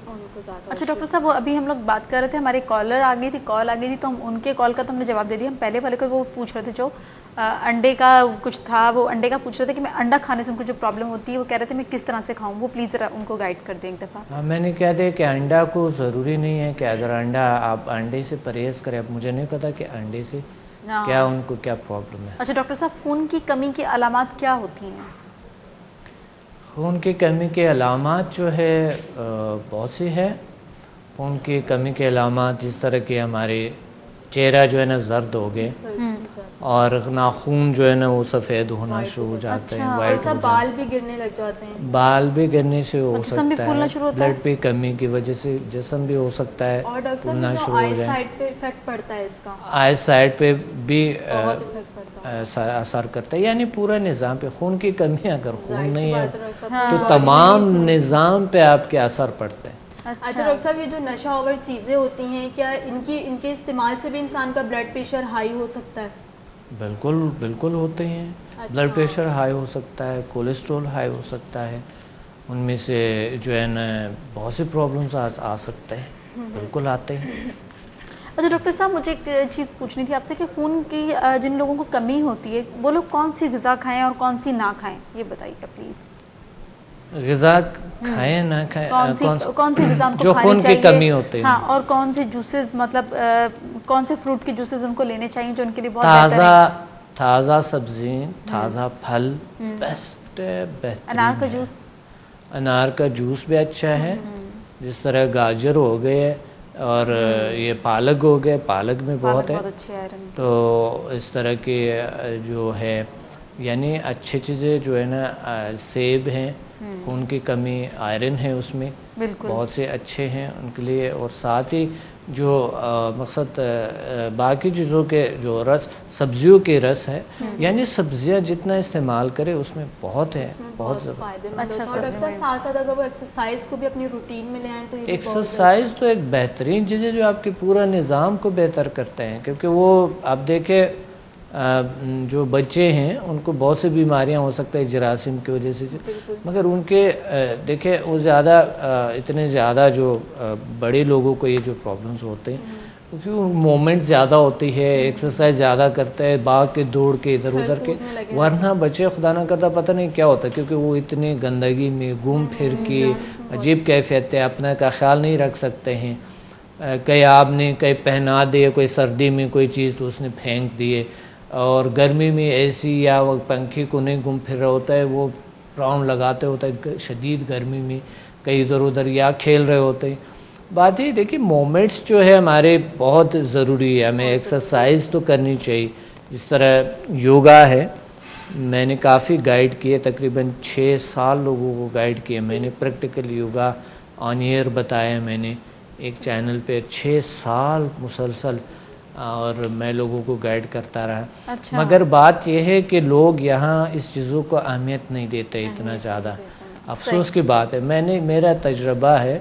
Speaker 2: اچھا ڈاکٹر صاحب، وہ ابھی ہم لوگ بات کر رہے تھے، ہمارے کال آ گئی تھی تو ہم ان کے کال کا تو ہم نے جواب دے دیا. ہم پہلے والے کو وہ پوچھ رہے تھے جو انڈے کا کچھ تھا، وہ انڈے کا پوچھ رہے تھے کہ میں انڈا کھانے سے ان کو جو پرابلم ہوتی ہے وہ کہہ رہے تھے میں کس طرح سے کھاؤں، وہ پلیز ذرا ان کو گائیڈ کر دیں ایک دفعہ.
Speaker 1: میں نے کہہ دیا کہ انڈا کو ضروری نہیں ہے کہ اگر آپ انڈے سے پرہیز کریں. اب مجھے نہیں پتا کہ انڈے سے کیا ان کو کیا پرابلم ہے.
Speaker 2: اچھا ڈاکٹر صاحب، خون کی کمی کی علامات کیا ہوتی ہیں؟
Speaker 1: خون کی کمی کے علامات جو ہے بہت سی ہے. خون کی کمی کے علامات جس طرح کے ہمارے چہرہ جو ہے نا زرد ہو گئے اور ناخون جو ہے نا وہ سفید ہونا شروع ہو جاتے ہیں, وائٹ,
Speaker 4: بال بھی گرنے لگ جاتے ہیں,
Speaker 1: بال بھی گرنے سے ہو سکتا ہے, بلڈ کی کمی کی وجہ سے جسم بھی ہو سکتا ہے پھولنا شروع ہو جائے.
Speaker 4: آئی سائٹ پہ افیکٹ پڑتا ہے اس کا,
Speaker 1: آئی سائٹ پہ بھی اثر کرتا ہے, یعنی پورا نظام پہ. خون کی کمی اگر خون نہیں ہے تو تمام نظام پہ آپ کے اثر پڑتے ہیں.
Speaker 4: اچھا ڈاکٹر صاحب, یہ جو نشہ آور چیزیں ہوتی ہیں کیا ان کے استعمال سے بھی انسان کا بلڈ پریشر ہائی ہو سکتا ہے؟
Speaker 1: بالکل بالکل ہوتے ہیں. بلڈ پریشر ہائی ہو سکتا ہے, کولیسٹرول ہائی ہو سکتا ہے, ان میں سے جو ہے نا بہت سی پرابلمس آ سکتے ہیں, بالکل آتے ہیں.
Speaker 2: اچھا ڈاکٹر صاحب, مجھے ایک چیز پوچھنی تھی آپ سے کہ خون کی جن لوگوں کو کمی ہوتی ہے وہ لوگ کون سی غذا کھائیں اور کون سی نہ کھائیں, یہ بتائیے گا پلیز.
Speaker 1: غذا کھائیں نہ کھائیں,
Speaker 2: کون سی غذا
Speaker 1: جو خون کی کمی ہوتی ہے,
Speaker 2: ہاں, اور کون سے جوسز, مطلب کون سے فروٹ کے جوسز ان کو لینے چاہیے جو ان کے لیے بہت بہتر ہیں؟
Speaker 1: تازہ سبزی, تازہ پھل بیسٹ ہے, بہترین.
Speaker 2: انار کا جوس,
Speaker 1: انار کا جوس بھی اچھا ہے, جس طرح گاجر ہو گئے اور یہ پالک ہو گئے, پالک میں بہت ہے. تو اس طرح کی جو ہے یعنی اچھی چیزیں جو ہے نا, سیب ہیں, خون کی کمی, آئرن ہے اس میں, بہت سے اچھے ہیں ان کے لیے. اور ساتھ ہی جو مقصد باقی چیزوں کے جو رس, سبزیوں کے رس ہے, یعنی سبزیاں جتنا استعمال کرے اس میں بہت ہے, بہت زیادہ.
Speaker 4: ڈاکٹر صاحب ساتھ ساتھ اگر وہ ایکسرسائز کو بھی اپنی روٹین میں لے آئیں تو
Speaker 1: ایکسرسائز تو ایک بہترین چیز ہے جو آپ کے پورا نظام کو بہتر کرتے ہیں. کیونکہ وہ آپ دیکھیں جو بچے ہیں ان کو بہت سی بیماریاں ہو سکتا ہے جراثیم کی وجہ سے, مگر ان کے دیکھیں وہ زیادہ اتنے زیادہ جو بڑے لوگوں کو یہ جو پرابلمس ہوتے ہیں کیونکہ مومنٹ زیادہ ہوتی ہے, ایکسرسائز زیادہ کرتا ہے, بھاگ کے دوڑ کے ادھر ادھر کے, ورنہ بچے خدا نہ کرتا پتہ نہیں کیا ہوتا کیونکہ وہ اتنی گندگی میں گھوم پھر کے عجیب کیفیت ہے, اپنا کا خیال نہیں رکھ سکتے ہیں. کہیں آپ نے کہیں پہنا دے کوئی سردی میں کوئی چیز تو اس نے پھینک دیے, اور گرمی میں ایسی یا وہ پنکھے کو نہیں گھوم پھر رہا ہوتا ہے, وہ راؤنڈ لگاتے ہوتا ہے شدید گرمی میں, کہیں ادھر ادھر یا کھیل رہے ہوتے ہیں. بات یہ دیکھیے مومنٹس جو ہے ہمارے بہت ضروری ہے, ہمیں ایکسرسائز تو کرنی چاہیے. جس طرح یوگا ہے, میں نے کافی گائیڈ کیے, تقریباً 6 سال لوگوں کو گائیڈ کیا میں نے. پریکٹیکل یوگا آن ایئر بتایا میں نے ایک چینل پہ 6 سال مسلسل, اور میں لوگوں کو گائیڈ کرتا رہا. مگر بات یہ ہے کہ لوگ یہاں اس چیزوں کو اہمیت نہیں دیتے اتنا زیادہ. افسوس کی بات ہے, میرا تجربہ ہے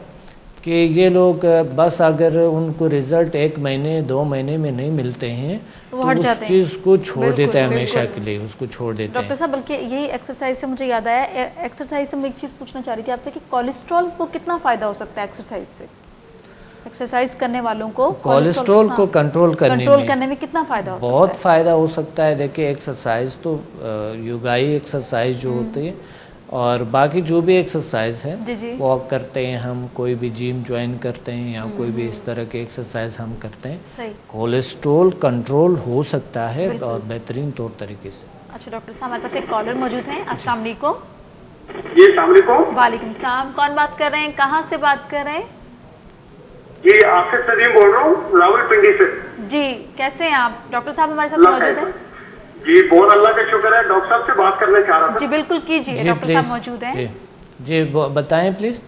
Speaker 1: کہ یہ لوگ بس اگر ان کو رزلٹ 1 مہینے 2 مہینے میں نہیں ملتے ہیں تو اس چیز کو چھوڑ دیتے ہیں ہمیشہ کے لیے, اس کو چھوڑ دیتے ہیں.
Speaker 2: ڈاکٹر صاحب بلکہ یہی ایکسرسائز سے مجھے یاد آیا, ایکسرسائز سے میں ایک چیز پوچھنا چاہ رہی تھی آپ سے کہ کولیسٹرول کو کتنا فائدہ ہو سکتا ہے ایکسرسائز سے؟ ایکسرسائز کرنے والوں کو
Speaker 1: کولیسٹرول کو کنٹرول کرنے میں
Speaker 2: کتنا فائدہ ہو سکتا ہے؟
Speaker 1: بہت فائدہ ہو سکتا ہے. دیکھیں ایکسرسائز تو یوگائی ایکسرسائز جو ہوتی ہے اور باقی جو بھی ایکسرسائز ہے واک کرتے ہیں ہم, کوئی بھی جم جوائن کرتے ہیں یا کوئی بھی اس طرح کے ایکسرسائز ہم کرتے ہیں, کولیسٹرول کنٹرول ہو سکتا ہے اور بہترین طور طریقے سے.
Speaker 2: اچھا ڈاکٹر صاحب ہمارے پاس ایک کالر موجود ہیں. السلام علیکم.
Speaker 5: جی السلام علیکم.
Speaker 2: وعلیکم السلام. کون بات کر رہے ہیں, کہاں سے بات کر رہے ہیں؟
Speaker 5: جی آصف ندیم بول رہا ہوں راولپنڈی سے.
Speaker 2: جی کیسے ہیں آپ؟ ڈاکٹر صاحب ہمارے ساتھ موجود ہیں.
Speaker 5: جی بہت اللہ کا شکر ہے. ڈاکٹر صاحب سے بات کرنا چاہ رہا تھا.
Speaker 2: جی بالکل کیجیے, ڈاکٹر صاحب موجود ہیں.
Speaker 1: جی بتائیں پلیز.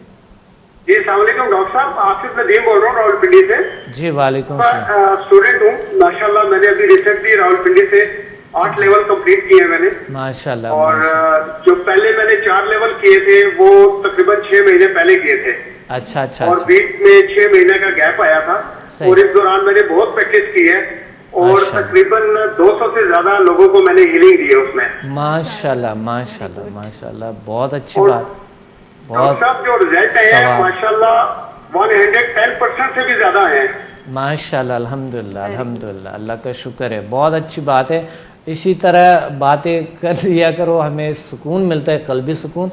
Speaker 5: جی السلام علیکم ڈاکٹر صاحب, آصف ندیم بول رہا ہوں راولپنڈی سے.
Speaker 1: جی وعلیکم السلام.
Speaker 5: اسٹوڈنٹ ہوں ماشاءاللہ, میں نے ابھی ریسنٹلی راولپنڈی سے 8 لیول کمپلیٹ کیے ہیں میں نے
Speaker 1: ماشاءاللہ.
Speaker 5: اور جو پہلے میں نے 4 لیول کیے تھے وہ تقریباً 6 مہینے پہلے کیے تھے.
Speaker 1: اچھا اچھا.
Speaker 5: اور بیچ میں 6 مہینے کا گیپ آیا تھا, اور اس دوران میں نے بہت پریکٹس کی ہے اور تقریباً 200 سے زیادہ لوگوں کو میں نے ہیلنگ دی ہے اس میں.
Speaker 1: ماشاءاللہ ماشاءاللہ ماشاءاللہ, بہت اچھی بات.
Speaker 5: بہت صاحب جو رزلٹ ہے ماشاءاللہ 110% سے بھی زیادہ ہیں
Speaker 1: ماشاءاللہ. الحمدللہ الحمدللہ, اللہ کا شکر ہے, بہت اچھی بات ہے. اسی طرح باتیں کر لیا کرو, ہمیں سکون ملتا ہے, قلبی سکون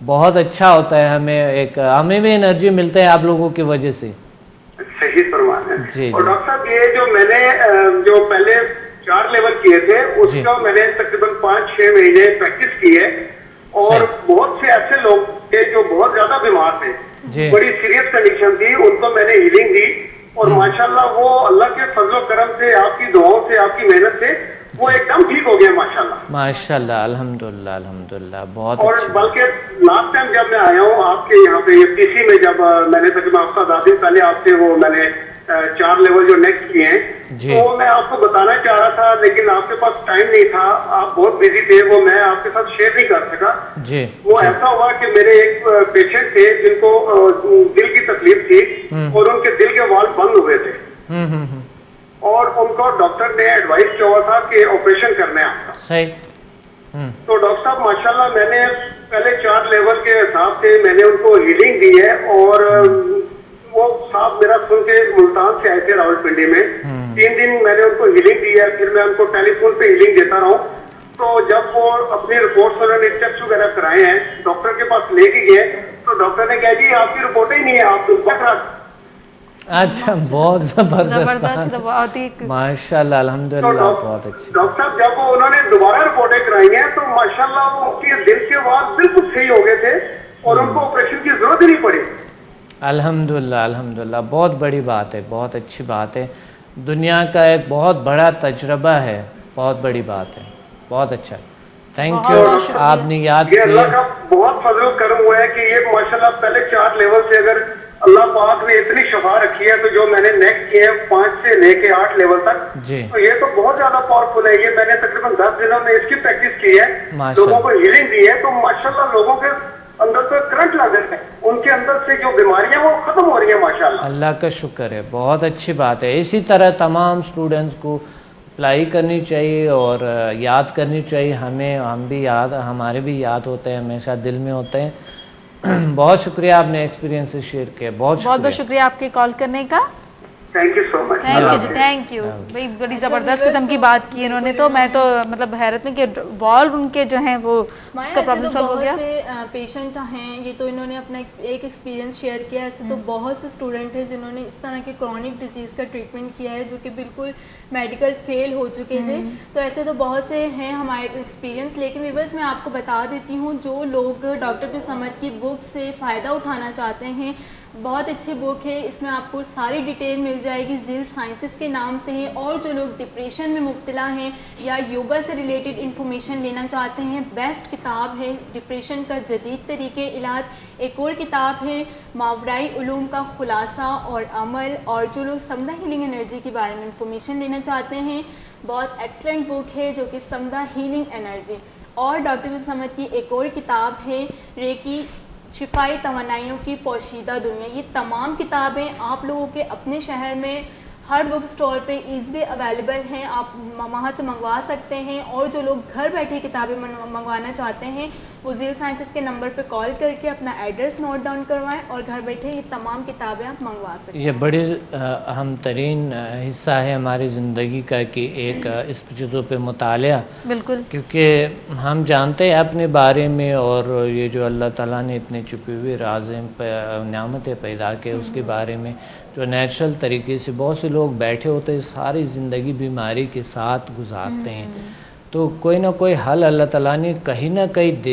Speaker 1: بہت اچھا ہوتا ہے. ہمیں بھی انرجی ملتا ہے آپ لوگوں کی وجہ سے.
Speaker 5: صحیح فرمایا.
Speaker 1: جی
Speaker 5: اور ڈاکٹر صاحب یہ جو میں نے جو پہلے 4 لیول کیے تھے اس کا میں نے تقریباً 5-6 مہینے پریکٹس کی ہے, اور بہت سے ایسے لوگ تھے جو بہت زیادہ بیمار تھے, بڑی سیریس کنڈیشن تھی, ان کو میں نے ہیلنگ دی اور ماشاءاللہ وہ اللہ کے فضل و کرم سے, آپ کی دعاؤں سے, آپ کی محنت سے وہ ایک دم ٹھیک ہو گیا
Speaker 1: ماشاءاللہ. الحمدللہ الحمدللہ, بہت
Speaker 5: اور
Speaker 1: اچھی.
Speaker 5: بلکہ لاسٹ ٹائم جب میں آیا ہوں آپ کے یہاں پہ پی سی میں, جب میں نے تقریباً ہفتہ 10 دن پہلے آپ سے وہ میں نے 4 لیول جو نیکسٹ کیے ہیں, تو وہ میں آپ کو بتانا چاہ رہا تھا, لیکن آپ کے پاس ٹائم نہیں تھا, آپ بہت بزی تھے, وہ میں آپ کے ساتھ شیئر نہیں کر سکا. وہ ایسا ہوا کہ میرے ایک پیشنٹ تھے جن کو دل کی تکلیف تھی اور ان کے دل کے وال بند ہوئے تھے, اور ان کو ڈاکٹر نے ایڈوائز کیا ہوا تھا کہ آپریشن کرنا ہے آپ کا.
Speaker 1: صحیح.
Speaker 5: تو ڈاکٹر صاحب ماشاءاللہ میں نے پہلے 4 لیول کے حساب سے میں نے ان کو ہیلنگ دی ہے, اور وہ صاحب میرا سن کے ملتان سے آئے تھے راول پنڈی میں, 3 دن میں نے ان کو ہیلنگ دی ہے, پھر میں ان کو ٹیلی فون پہ ہیلنگ دیتا رہا ہوں. تو جب وہ اپنی رپورٹس انہوں نے ٹیسٹ وغیرہ کرائے ہیں, ڈاکٹر کے پاس لے کے گئے, تو ڈاکٹر نے کہا جی آپ کی رپورٹ ہی نہیں ہے, آپ کو
Speaker 1: اچھا, بہت زبردست, ماشاءاللہ الحمدللہ, بہت اچھی.
Speaker 5: ڈاکٹر صاحب جب انہوں نے دوبارہ رپورٹیں کرائی ہیں تو ماشاءاللہ وہ ان کے دل کے وال بالکل صحیح ہو گئے تھے, اور ان کو آپریشن کی ضرورت ہی نہیں پڑی.
Speaker 1: الحمدللہ الحمدللہ, بہت بڑی بات ہے, بہت اچھی بات ہے, دنیا کا ایک بہت بڑا تجربہ ہے, بہت بڑی بات ہے, بہت اچھا. تھینک یو, آپ نے یاد کیا.
Speaker 5: اللہ کا بہت فضل و کرم ہوا ہے کہ یہ ماشاءاللہ پہلے 4 لیول سے اگر اللہ پاک نے اتنی شفا رکھی ہے, تو جو میں نے نیکسٹ کیے 5 سے لے کے 8 لیول تک, تو یہ تو بہت زیادہ پاورفل ہے. یہ میں نے تقریباً 10 دنوں میں اس کی پریکٹس کی ہے, لوگوں کو ہیلنگ دی ہے, تو ماشاءاللہ لوگوں کے اندر تو کرنٹ لگ رہے ہیں, ان کے اندر سے جو بیماریاں وہ ختم ہو رہی ہیں ماشاءاللہ.
Speaker 1: اللہ کا شکر ہے, بہت اچھی بات ہے. اسی طرح تمام اسٹوڈنٹس کو اپلائی کرنی چاہیے اور یاد کرنی چاہیے. ہم بھی یاد, ہمارے بھی یاد ہوتے ہیں, ہمیشہ دل میں ہوتے ہیں. بہت شکریہ, آپ نے ایکسپیرینس شیئر کیا, بہت
Speaker 2: شکریہ آپ کے کال کرنے کا.
Speaker 5: Thank you so much.
Speaker 2: Thank you جی, تھینک یو. بھائی بڑی زبردست قسم کی بات کی انہوں نے, تو میں تو مطلب حیرت میں کہ والو ان کے جو ہیں وہ اس کا پرابلم سالو ہو گیا.
Speaker 4: بہت سے پیشنٹ ہیں, یہ تو انہوں نے اپنا ایک ایکسپیرینس شیئر کیا. ایسے تو بہت سے اسٹوڈنٹ ہیں جنہوں نے اس طرح کے کرونک ڈیزیز کا ٹریٹمنٹ کیا ہے, جو کہ بالکل میڈیکل فیل ہو چکے تھے. تو ایسے تو بہت سے ہیں ہمارے ایکسپیرینس, لیکن ویورز میں آپ کو بتا دیتی ہوں, جو لوگ ڈاکٹر بن صمد کی بک سے فائدہ اٹھانا چاہتے ہیں, بہت اچھی بک ہے, اس میں آپ کو ساری ڈیٹیل مل جائے گی. ذیل سائنسز کے نام سے ہے, اور جو لوگ ڈپریشن میں مبتلا ہیں یا یوگا سے ریلیٹڈ انفارمیشن لینا چاہتے ہیں, بیسٹ کتاب ہے. ڈپریشن کا جدید طریقے علاج. ایک اور کتاب ہے ماورائی علوم کا خلاصہ اور عمل, اور جو لوگ سمدہ ہیلنگ انرجی کے بارے میں انفارمیشن لینا چاہتے ہیں, بہت ایکسلنٹ بک ہے جو کہ سمدہ ہیلنگ انرجی. اور ڈاکٹر بن صمد کی ایک اور کتاب ہے ریکی شفائی توانائیوں کی پوشیدہ دنیا. یہ تمام کتابیں آپ لوگوں کے اپنے شہر میں ہر بک سٹور پہ ایزیلی اویلیبل ہیں, آپ وہاں سے منگوا سکتے ہیں. اور جو لوگ گھر بیٹھے کتابیں منگوانا چاہتے ہیں, وہ ذیل سائنسز کے نمبر پہ کال کر کے اپنا ایڈریس نوٹ ڈاؤن کروائیں, اور گھر بیٹھے یہ تمام کتابیں آپ منگوا سکتے ہیں.
Speaker 1: یہ بڑی اہم ترین حصہ ہے ہماری زندگی کا کہ ایک اس چیزوں پہ مطالعہ,
Speaker 2: بالکل,
Speaker 1: کیونکہ ہم جانتے ہیں اپنے بارے میں, اور یہ جو اللہ تعالیٰ نے اتنے چھپے ہوئے راز نعمتیں پیدا کے اس کے بارے میں جو نیچرل طریقے سے بہت سے لوگ بیٹھے ہوتے ہیں, ساری زندگی بیماری کے ساتھ گزارتے ہیں. تو کوئی نہ کوئی حل اللہ تعالیٰ نے کہیں نہ کہیں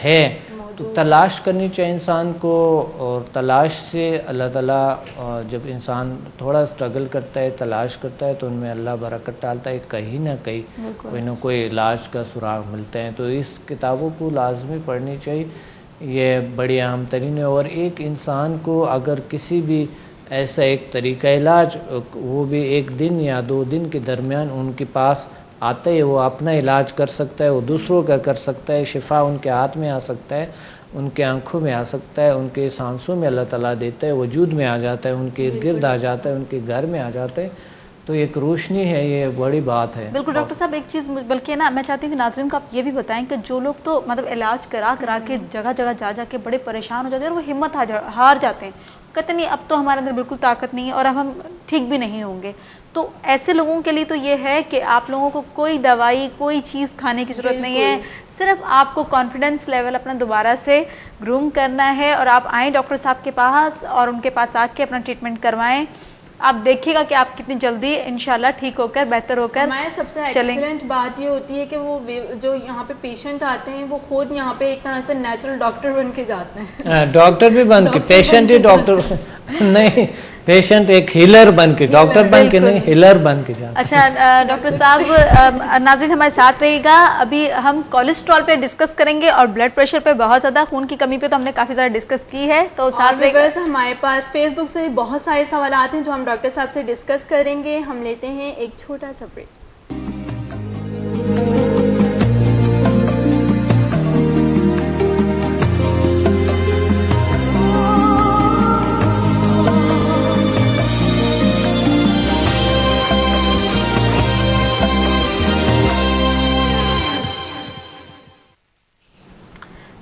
Speaker 1: ہے, تو تلاش کرنی چاہیے انسان کو. اور تلاش سے اللہ تعالیٰ جب انسان تھوڑا اسٹرگل کرتا ہے, تلاش کرتا ہے, تو ان میں اللہ برکت ڈالتا ہے. کہیں نہ کہیں کوئی نہ کوئی علاج کا سراغ ملتے ہیں. تو اس کتابوں کو لازمی پڑھنی چاہیے, یہ بڑی اہم ترین ہے. اور ایک انسان کو اگر کسی بھی ایسا ایک طریقہ علاج, وہ بھی 1 دن یا 2 دن کے درمیان ان کے پاس آتا ہے, وہ اپنا علاج کر سکتا ہے, وہ دوسروں کا کر سکتا ہے. شفا ان کے ہاتھ میں آ سکتا ہے, ان کے آنکھوں میں آ سکتا ہے, ان کے سانسوں میں اللہ تعالیٰ دیتا ہے, وجود میں آ جاتا ہے, ان کے ارد گرد آ جاتا ہے, ان کے گھر میں آ جاتا ہے. تو ایک روشنی ہے, یہ بڑی بات ہے.
Speaker 2: بالکل ڈاکٹر صاحب, ایک چیز بلکہ نا میں چاہتی ہوں کہ ناظرین کو آپ یہ بھی بتائیں کہ جو لوگ تو مطلب علاج کرا کے جگہ جگہ جا کے بڑے پریشان ہو جاتے ہیں, اور وہ ہمت ہار جاتے ہیں, کہتے نہیں اب تو ہمارے اندر بالکل طاقت نہیں ہے اور اب ہم ٹھیک بھی نہیں ہوں گے. تو ایسے لوگوں کے لیے تو یہ ہے کہ آپ لوگوں کو کوئی دوائی, کوئی چیز کھانے کی ضرورت نہیں ہے, صرف آپ کو کانفیڈنس لیول اپنا دوبارہ سے گروم کرنا ہے, اور آپ آئیں ڈاکٹر صاحب کے پاس, اور ان کے پاس آ کے اپنا ٹریٹمنٹ کروائیں. آپ دیکھیے گا کہ آپ کتنی جلدی انشاءاللہ ٹھیک ہو کر, بہتر ہو کر
Speaker 4: ہمارے سب سے ایکسلنٹ بات یہ ہوتی ہے کہ وہ جو یہاں پہ پیشنٹ آتے ہیں, وہ خود یہاں پہ ایک طرح سے نیچرل ڈاکٹر بن کے جاتے ہیں.
Speaker 1: ڈاکٹر بھی بن کے, پیشنٹ ہی ڈاکٹر نہیں, پیشنٹ ایک ہیلر بن کے, ڈاکٹر بن کے نہیں, ہیلر بن کے جاتا.
Speaker 2: اچھا ڈاکٹر صاحب, ناظرین ہمارے ساتھ رہے گا. ابھی ہم کولیسٹرول پہ ڈسکس کریں گے اور بلڈ پریشر پہ بہت زیادہ, خون کی کمی پہ تو ہم نے کافی زیادہ ڈسکس کی ہے, تو ساتھ رہے گا.
Speaker 4: ہمارے پاس فیس بک سے بہت سارے سوالات ہیں جو ہم ڈاکٹر صاحب سے ڈسکس کریں گے. ہم لیتے ہیں ایک چھوٹا سا بریک.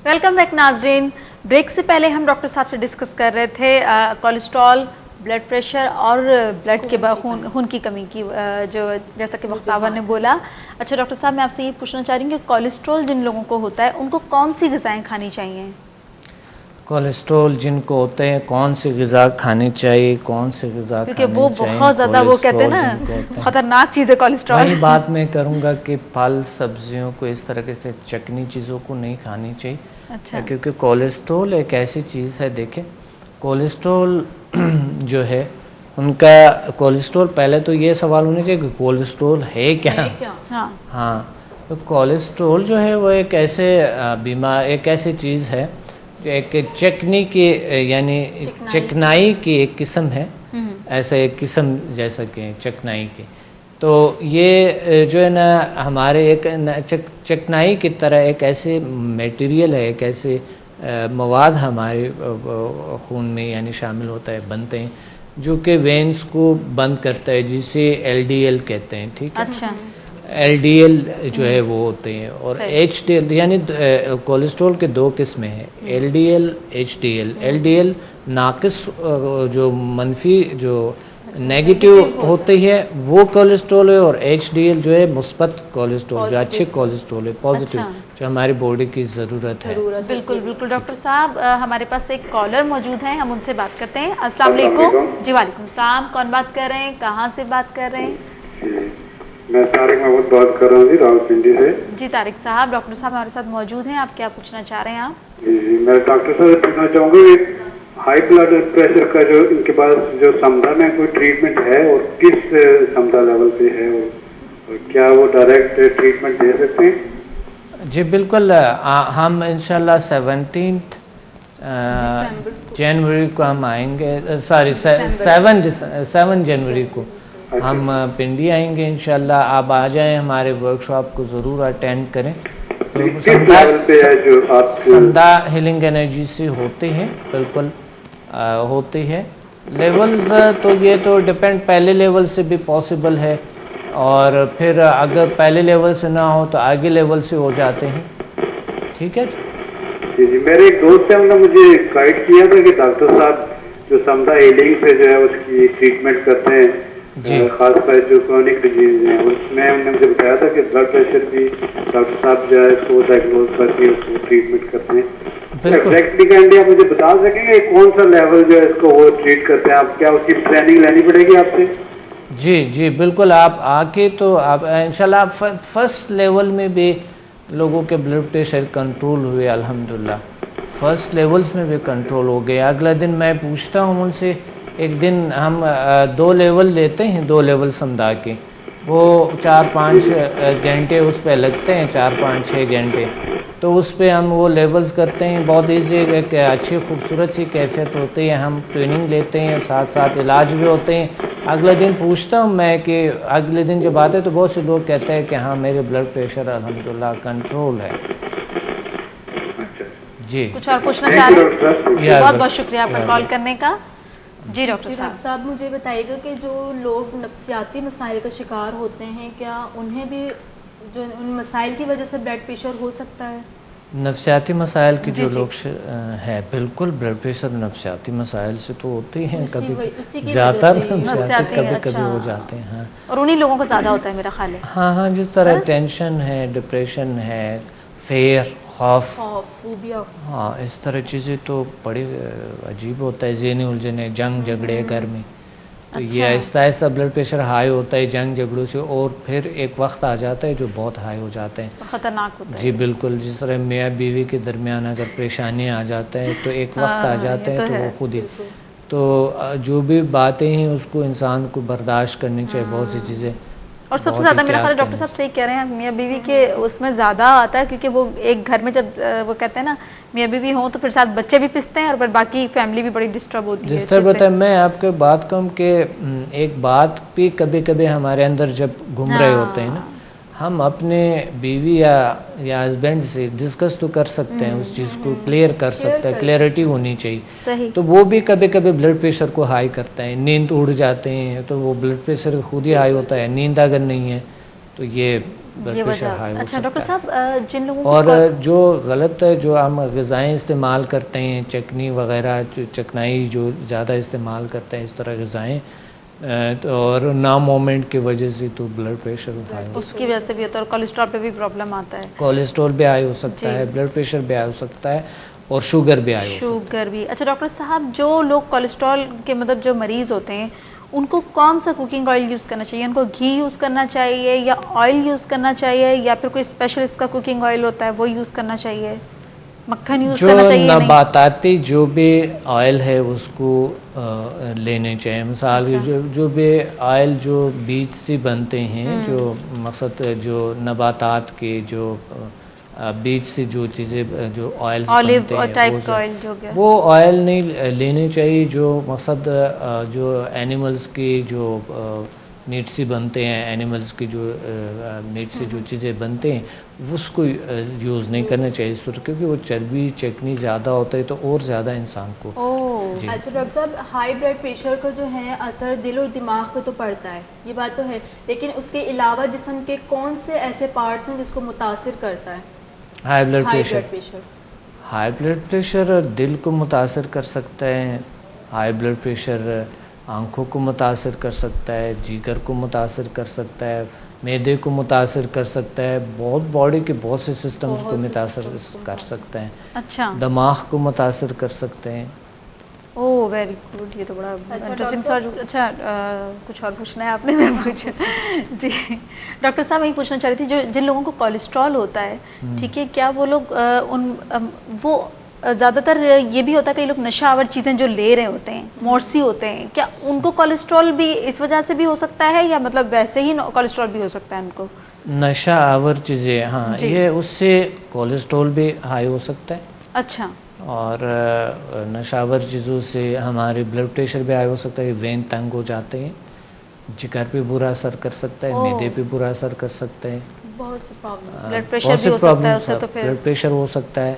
Speaker 2: ویلکم بیک ناظرین. بریک سے پہلے ہم ڈاکٹر صاحب سے ڈسکس کر رہے تھے کولیسٹرول, بلڈ پریشر اور بلڈ کے خون کی کمی کی, جو جیسا کہ مختار نے بولا. اچھا ڈاکٹر صاحب, میں آپ سے یہ پوچھنا چاہ رہی ہوں کہ کولیسٹرول جن لوگوں کو ہوتا ہے ان کو کون سی غذائیں کھانی چاہیے؟
Speaker 1: کولیسٹرول جن کو ہوتے ہیں کون سی غذا کھانی چاہیے, کون سی غذا کھانی چاہیے؟
Speaker 2: کیونکہ وہ بہت زیادہ, وہ کہتے ہیں نا خطرناک چیز ہے کولیسٹرول.
Speaker 1: وہی بات میں کروں گا کہ پھل سبزیوں کو اس طرح سے چکنی چیزوں کو نہیں کھانی چاہیے.
Speaker 2: اچھا.
Speaker 1: کیونکہ کولیسٹرول ایک ایسی چیز ہے, دیکھیں کولیسٹرول جو ہے ان کا, کولیسٹرول پہلے تو یہ سوال ہونا چاہیے کہ کولیسٹرول ہے کیا. ہاں, تو کولیسٹرول جو ہے وہ ایک ایسے بیمار, ایک ایسی چیز ہے ایک چکنی کی, یعنی چکنائی کی ایک قسم ہے, ایسا ایک قسم جیسا کہ چکنائی کی. تو یہ جو ہے نا ہمارے ایک چکنائی کی طرح ایک ایسے میٹیریل ہے, ایک ایسے مواد ہمارے خون میں یعنی شامل ہوتا ہے, بنتے ہیں, جو کہ وینز کو بند کرتا ہے, جسے ایل ڈی ایل کہتے ہیں. ٹھیک ہے.
Speaker 2: اچھا.
Speaker 1: ایل ڈی ایل جو ہے وہ ہوتے ہیں, اور ایچ ڈی ایل, یعنی کولیسٹرول کے دو قسمیں ہیں, L D L, H D L. L D L ناقص, جو منفی, جو نیگیٹو ہوتی ہے وہ کولیسٹرول ہے, اور ایچ ڈی ایل جو ہے مثبت کولیسٹرول, جو اچھے کولیسٹرول ہے, پازیٹیو, جو ہماری باڈی کی ضرورت ہے.
Speaker 2: بالکل بالکل. ڈاکٹر صاحب ہمارے پاس ایک کالر موجود ہیں, ہم ان سے بات کرتے ہیں. السلام علیکم. جی وعلیکم السلام. کون بات کر رہے ہیں, کہاں سے بات کر رہے ہیں؟
Speaker 5: میں طارق محمود بات کر رہا ہوں جی, راولپنڈی سے.
Speaker 2: جی طارق صاحب, ڈاکٹر صاحب ہمارے ساتھ موجود ہیں, آپ کیا پوچھنا چاہ رہے ہیں؟ آپ
Speaker 5: جی میں ڈاکٹر صاحب سے پوچھنا چاہوں گا ہائی بلڈ پریشر کا جو ان کے پاس جو سمدھا میں کوئی ٹریٹمنٹ ہے, اور کس سمدھا لیول پہ ہے, اور کیا وہ ڈائریکٹ ٹریٹمنٹ دے سکتے ہیں؟
Speaker 1: جی بالکل, ہم انشاءاللہ 17 جنوری کو ہم آئیں گے, سوری 7 جنوری کو ہم پنڈی آئیں گے انشاءاللہ. آپ آ جائیں, ہمارے ورکشاپ کو ضرور اٹینڈ کریں. سمدھا ہیلنگ انرجی سے ہوتے ہیں, بالکل ہوتی ہے. لیولز تو یہ تو ڈپینڈ, پہلے لیول سے بھی پاسبل ہے, اور پھر اگر پہلے لیول سے نہ ہو تو آگے لیول سے ہو جاتے ہیں. ٹھیک ہے
Speaker 5: جی. جی میرے ایک دوست ہیں, انہوں نے مجھے گائیڈ کیا تھا کہ ڈاکٹر صاحب جو سمدھا ہیلنگ سے جو ہے اس کی ٹریٹمنٹ کرتے ہیں, خاص کر جو کرونک ڈیزیز ہیں, اس میں انہوں نے مجھے بتایا تھا کہ بلڈ پریشر بھی ڈاکٹر صاحب جو ہے اس کو ڈائگنوز کر کے اس کو ٹریٹمنٹ کرتے ہیں. ایگزیکٹلی کائنڈلی آپ مجھے بتا سکیں گے کون سا لیول جو ہے اس کو وہ ٹریٹ کرتے ہیں, آپ کیا اس کی ٹریننگ لینی پڑے گی آپ سے؟
Speaker 1: جی جی بالکل, آپ آ کے تو آپ انشاءاللہ آپ فرسٹ لیول میں بھی لوگوں کے بلڈ پریشر کنٹرول ہوئے الحمدللہ, فرسٹ لیولز میں بھی کنٹرول ہو گیا. اگلا دن میں پوچھتا ہوں ان سے, ایک دن ہم 2 لیول لیتے ہیں, 2 لیول سمدھا کے, وہ 4-5 گھنٹے اس پہ لگتے ہیں, 4-5-6 گھنٹے. تو اس پہ ہم وہ لیولز کرتے ہیں, بہت ایزی, ایک اچھی خوبصورت سی کیفیت ہوتی ہے. ہم ٹریننگ لیتے ہیں, ساتھ ساتھ علاج بھی ہوتے ہیں. اگلے دن پوچھتا ہوں میں کہ اگلے دن جب آتے تو بہت سے لوگ کہتے ہیں کہ ہاں میرے بلڈ پریشر الحمدللہ کنٹرول ہے. جی
Speaker 2: کچھ اور پوچھنا چاہ رہے ہیں؟ بہت بہت شکریہ آپ کا کال کرنے کا. جی ڈاکٹر
Speaker 4: صاحب مجھے بتائیے گا کہ جو لوگ نفسیاتی مسائل کا شکار ہوتے ہیں, کیا انہیں بھی جو ان مسائل کی وجہ سے بلڈ پریشر ہو سکتا ہے؟
Speaker 1: نفسیاتی مسائل کی جو لوگ ہے, بالکل بلڈ پریشر نفسیاتی مسائل سے تو ہوتے ہیں, کبھی زیادہ نفسیاتی کبھی ہو جاتے ہیں. ہاں,
Speaker 2: اور انہی لوگوں کو زیادہ ہوتا ہے میرا خیال ہے.
Speaker 1: ہاں ہاں, جس طرح ٹینشن ہے, ڈپریشن ہے, فیئر, خوف, ہاں اس طرح چیزیں تو بڑی عجیب ہوتا ہے. ذہنی الجھنیں, جنگ جھگڑے گھر میں, تو یہ آہستہ آہستہ بلڈ پریشر ہائی ہوتا ہے جنگ جھگڑوں سے, اور پھر ایک وقت آ جاتا ہے جو بہت ہائی ہو جاتے ہیں,
Speaker 2: خطرناک ہوتا ہے.
Speaker 1: جی بالکل, جس طرح میاں بیوی کے درمیان اگر پریشانی آ جاتا ہے تو ایک وقت آ جاتا ہے تو وہ خود ہی, تو جو بھی باتیں ہیں اس کو انسان کو برداشت کرنی چاہیے، بہت سی چیزیں.
Speaker 2: اور سب سے زیادہ میرا خیال ہے ڈاکٹر صاحب صحیح کہہ رہے ہیں، میاں بیوی کے اس میں زیادہ آتا ہے، کیونکہ وہ ایک گھر میں جب وہ کہتے ہیں نا میاں بیوی ہوں تو پھر ساتھ بچے بھی پستے ہیں اور پھر باقی فیملی بھی بڑی ڈسٹرب ہوتی ہے.
Speaker 1: میں آپ کو بات کہوں کہ ایک بات بھی کبھی کبھی ہمارے اندر جب گھوم رہے ہوتے ہیں نا، ہم اپنے بیوی یا ہسبینڈ سے ڈسکس تو کر سکتے ہیں، اس چیز کو کلیئر کر سکتے ہیں، کلیئرٹی ہونی چاہیے. تو وہ بھی کبھی کبھی بلڈ پریشر کو ہائی کرتا ہے، نیند اڑ جاتے ہیں تو وہ بلڈ پریشر خود ہی ہائی ہوتا ہے، نیند اگر نہیں ہے تو یہ بلڈ پریشر ہائی ہو سکتا ہے.
Speaker 2: جن لوگوں
Speaker 1: اور جو غلط ہے، جو ہم غذائیں استعمال کرتے ہیں، چکنی وغیرہ، جو چکنائی جو زیادہ استعمال کرتے ہیں اس طرح غذائیں، اور نا مومنٹ کی وجہ سے تو بلڈ پریشر ہائی
Speaker 2: اس کی وجہ سے بھی ہوتا ہے، اور کولیسٹرول پہ بھی پرابلم آتا ہے.
Speaker 1: کولیسٹرول بھی ہائی ہو سکتا ہے، بلڈ پریشر بھی ہائی ہو سکتا ہے، اور شوگر بھی ہائی ہو سکتا ہے.
Speaker 2: شوگر بھی. اچھا ڈاکٹر صاحب، جو لوگ کولیسٹرول کے مطلب جو مریض ہوتے ہیں ان کو کون سا کوکنگ آئل یوز کرنا چاہیے؟ ان کو گھی یوز کرنا چاہیے یا آئل یوز کرنا چاہیے، یا پھر کوئی اسپیشل اس کا کوکنگ آئل ہوتا ہے وہ یوز کرنا چاہیے، مکھن یوز کرنا چاہیے؟
Speaker 1: جو نباتاتی جو بھی آئل ہے اس کو لینے چاہیے. مثال جو بھی آئل جو بیج سے بنتے ہیں، جو مقصد جو نباتات کے جو بیج سے جو چیزیں جو آئلز بنتے ہیں وہ آئل نہیں لینے چاہیے. جو مقصد جو اینیملز کی جو میٹ سے بنتے ہیں، اینیملز کی جو میٹ سے جو چیزیں بنتے ہیں اس کو یوز نہیں کرنا چاہیے، کیونکہ وہ چربی چکنی زیادہ ہوتا ہے تو اور زیادہ انسان کو.
Speaker 4: اچھا ڈاکٹر صاحب، ہائی بلڈ پریشر کا جو ہے اثر دل اور دماغ پہ تو پڑتا ہے، یہ بات تو ہے، لیکن اس کے علاوہ جسم کے کون سے ایسے پارٹس ہیں جس کو متاثر کرتا ہے
Speaker 1: high blood pressure? High blood pressure دل کو متاثر کر سکتا ہے، ہائی بلڈ پریشر آنکھوں کو متاثر کر سکتا ہے، جگر کو متاثر کر سکتا ہے، معدے کو متاثر کر سکتا ہے، بہت باڈی کے بہت سے سسٹمز کو متاثر کر سکتا ہے.
Speaker 2: اچھا.
Speaker 1: دماغ کو متاثر کر سکتے ہیں.
Speaker 2: اوہ ویری گڈ، یہ تو بڑا انٹرسٹنگ سوال. اچھا کچھ اور پوچھنا ہے آپ نے؟ میں پوچھا جی ڈاکٹر صاحب یہی پوچھنا چاہ رہی تھی، جن لوگوں کو کولیسٹرول ہوتا ہے، ٹھیک ہے، کیا وہ لوگ وہ زیادہ تر یہ بھی ہوتا ہے کئی لوگ نشہ آور چیزیں جو لے رہے ہوتے ہیں، مورسی ہوتے ہیں، کیا ان کو کولیسٹرول بھی اس وجہ سے بھی ہو سکتا ہے، یا مطلب ویسے ہی کولیسٹرول بھی ہو سکتا ہے ان کو؟
Speaker 1: نشہ آور چیزیں، ہاں یہ اس سے کولیسٹرول بھی ہائی ہو سکتا ہے.
Speaker 2: اچھا.
Speaker 1: اور نشہ آور چیزوں سے ہمارے بلڈ پریشر بھی ہائی ہو سکتا ہے، وین تنگ ہو جاتے ہیں، جگر پہ برا اثر کر سکتا ہے، معدے پہ برا اثر کر سکتے ہیں،
Speaker 2: بہت سی پرابلمز، بلڈ پریشر بھی ہو سکتا ہے اس سے، تو پھر
Speaker 1: بلڈ پریشر ہو سکتا ہے.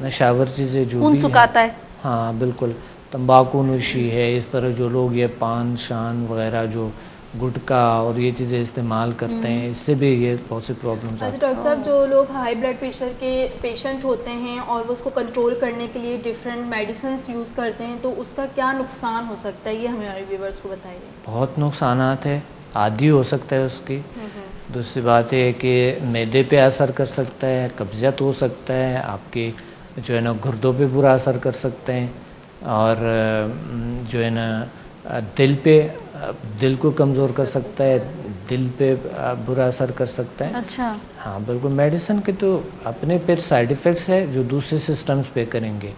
Speaker 1: نشہ آور چیزیں جو
Speaker 2: خون سکاتا ہے.
Speaker 1: ہاں بالکل. تمباکو نوشی ہے، اس طرح جو لوگ یہ پان شان وغیرہ جو گٹکا اور یہ چیزیں استعمال کرتے ہیں، اس سے بھی یہ بہت سی پرابلمس آتی ہیں.
Speaker 4: ڈاکٹر صاحب، جو لوگ ہائی بلڈ پریشر کے پیشنٹ ہوتے ہیں اور وہ اس کو کنٹرول کرنے کے لیے ڈفرینٹ میڈیسنس یوز کرتے ہیں، تو اس کا کیا نقصان ہو سکتا ہے، یہ ہمارے ویورز کو بتائیے.
Speaker 1: بہت نقصانات ہیں، عادی ہو سکتا ہے اس کی. دوسری بات یہ ہے کہ معدے پہ اثر کر سکتا ہے، قبضیت ہو سکتا ہے، آپ کے جو ہے نا گردوں پہ برا اثر کر سکتے ہیں، اور جو ہے نا دل کو کمزور کر سکتا ہے، دل پہ برا اثر کر سکتا ہے.
Speaker 2: اچھا.
Speaker 1: ہاں بالکل. میڈیسن کے تو اپنے پھر سائیڈ ایفیکٹس ہے جو دوسرے سسٹمز پہ کریں گے.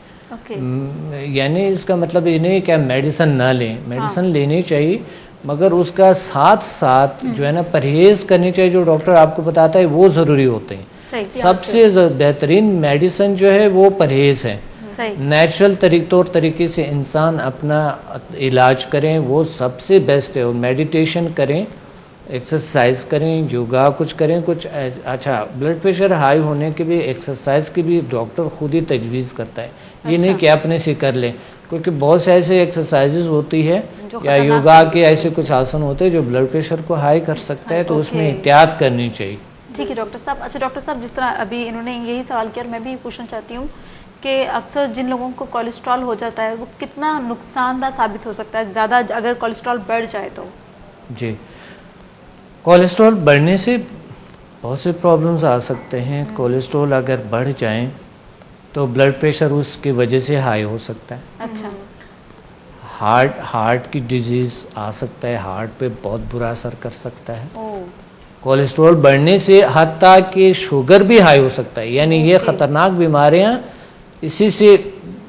Speaker 1: یعنی اس کا مطلب یہ نہیں کہ آپ میڈیسن نہ لیں، میڈیسن لینی چاہیے، مگر اس کا ساتھ ساتھ جو ہے نا پرہیز کرنی چاہیے، جو ڈاکٹر آپ کو بتاتا ہے وہ ضروری ہوتے ہیں. سب سے بہترین میڈیسن جو ہے وہ پرہیز ہے. نیچرل طور طریقے سے انسان اپنا علاج کریں، وہ سب سے بیسٹ ہے. اور میڈیٹیشن کریں، ایکسرسائز کریں، یوگا کچھ کریں کچھ. اچھا، بلڈ پریشر ہائی ہونے کے بھی ایکسرسائز کی بھی ڈاکٹر خود ہی تجویز کرتا ہے، یہ نہیں کہ اپنے سے کر لیں، کیونکہ بہت سے ایسے ایکسرسائزز ہوتی ہے یا یوگا کے ایسے کچھ آسن ہوتے ہیں جو بلڈ پریشر کو ہائی کر سکتا ہے، تو اس میں احتیاط کرنی چاہیے.
Speaker 2: ٹھیک ہے ڈاکٹر صاحب. اچھا ڈاکٹر صاحب، جس طرح ابھی انہوں نے یہی سوال کیا اور میں بھی پوچھنا چاہتی ہوں کہ اکثر جن لوگوں کو کولیسٹرول ہو جاتا ہے وہ کتنا نقصان دہ ثابت ہو سکتا ہے زیادہ اگر کولیسٹرول بڑھ جائے تو؟
Speaker 1: جی، کولیسٹرول بڑھنے سے بہت سے پرابلمز آ سکتے ہیں. کولیسٹرول اگر بڑھ جائیں تو بلڈ پریشر اس کی وجہ سے ہائی ہو سکتا ہے.
Speaker 2: اچھا.
Speaker 1: ہارٹ کی ڈیزیز آ سکتا ہے، ہارٹ پہ بہت برا اثر کر سکتا ہے. کولیسٹرول بڑھنے سے حتیٰ کہ شوگر بھی ہائی ہو سکتا ہے. یعنی یہ خطرناک بیماریاں اسی سے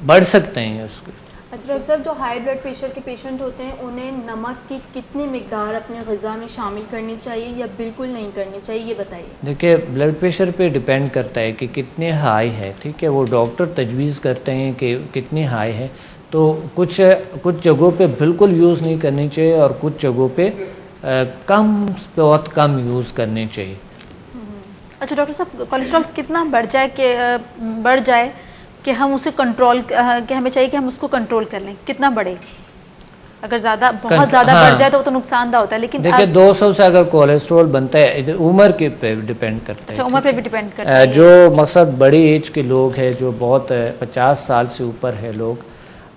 Speaker 1: بڑھ سکتے ہیں اس کے.
Speaker 4: اچھا ڈاکٹر صاحب جو ہائی بلڈ پریشر کے پیشنٹ ہوتے ہیں انہیں نمک کی کتنی مقدار اپنے غذا میں شامل کرنی چاہیے یا بالکل نہیں کرنی چاہیے یہ بتائیے.
Speaker 1: دیکھیے بلڈ پریشر پہ ڈیپینڈ کرتا ہے کہ کتنے ہائی ہے, ٹھیک ہے, وہ ڈاکٹر تجویز کرتے ہیں کہ کتنی ہائی ہے, تو کچھ جگہوں پہ بالکل یوز نہیں کرنی چاہیے اور کچھ جگہوں پہ بہت کم یوز کرنی چاہیے.
Speaker 2: اچھا ڈاکٹر صاحب کولیسٹرول کتنا بڑھ جائے کہ ہم اسے کنٹرول, کہ ہمیں چاہیے کہ ہم اس کو کنٹرول کر لیں, کتنا بڑھے؟ اگر بہت زیادہ بڑھ جائے تو نقصان دہ ہوتا ہے, لیکن
Speaker 1: دیکھیں 200 سے اگر کولیسٹرول بنتا ہے, عمر کے پہ ڈیپینڈ کرتا ہے.
Speaker 2: اچھا عمر پہ بھی ڈیپینڈ کرتا ہے.
Speaker 1: جو مقصد بڑی ایج کے لوگ ہیں, جو بہت 50 سال سے اوپر ہے لوگ,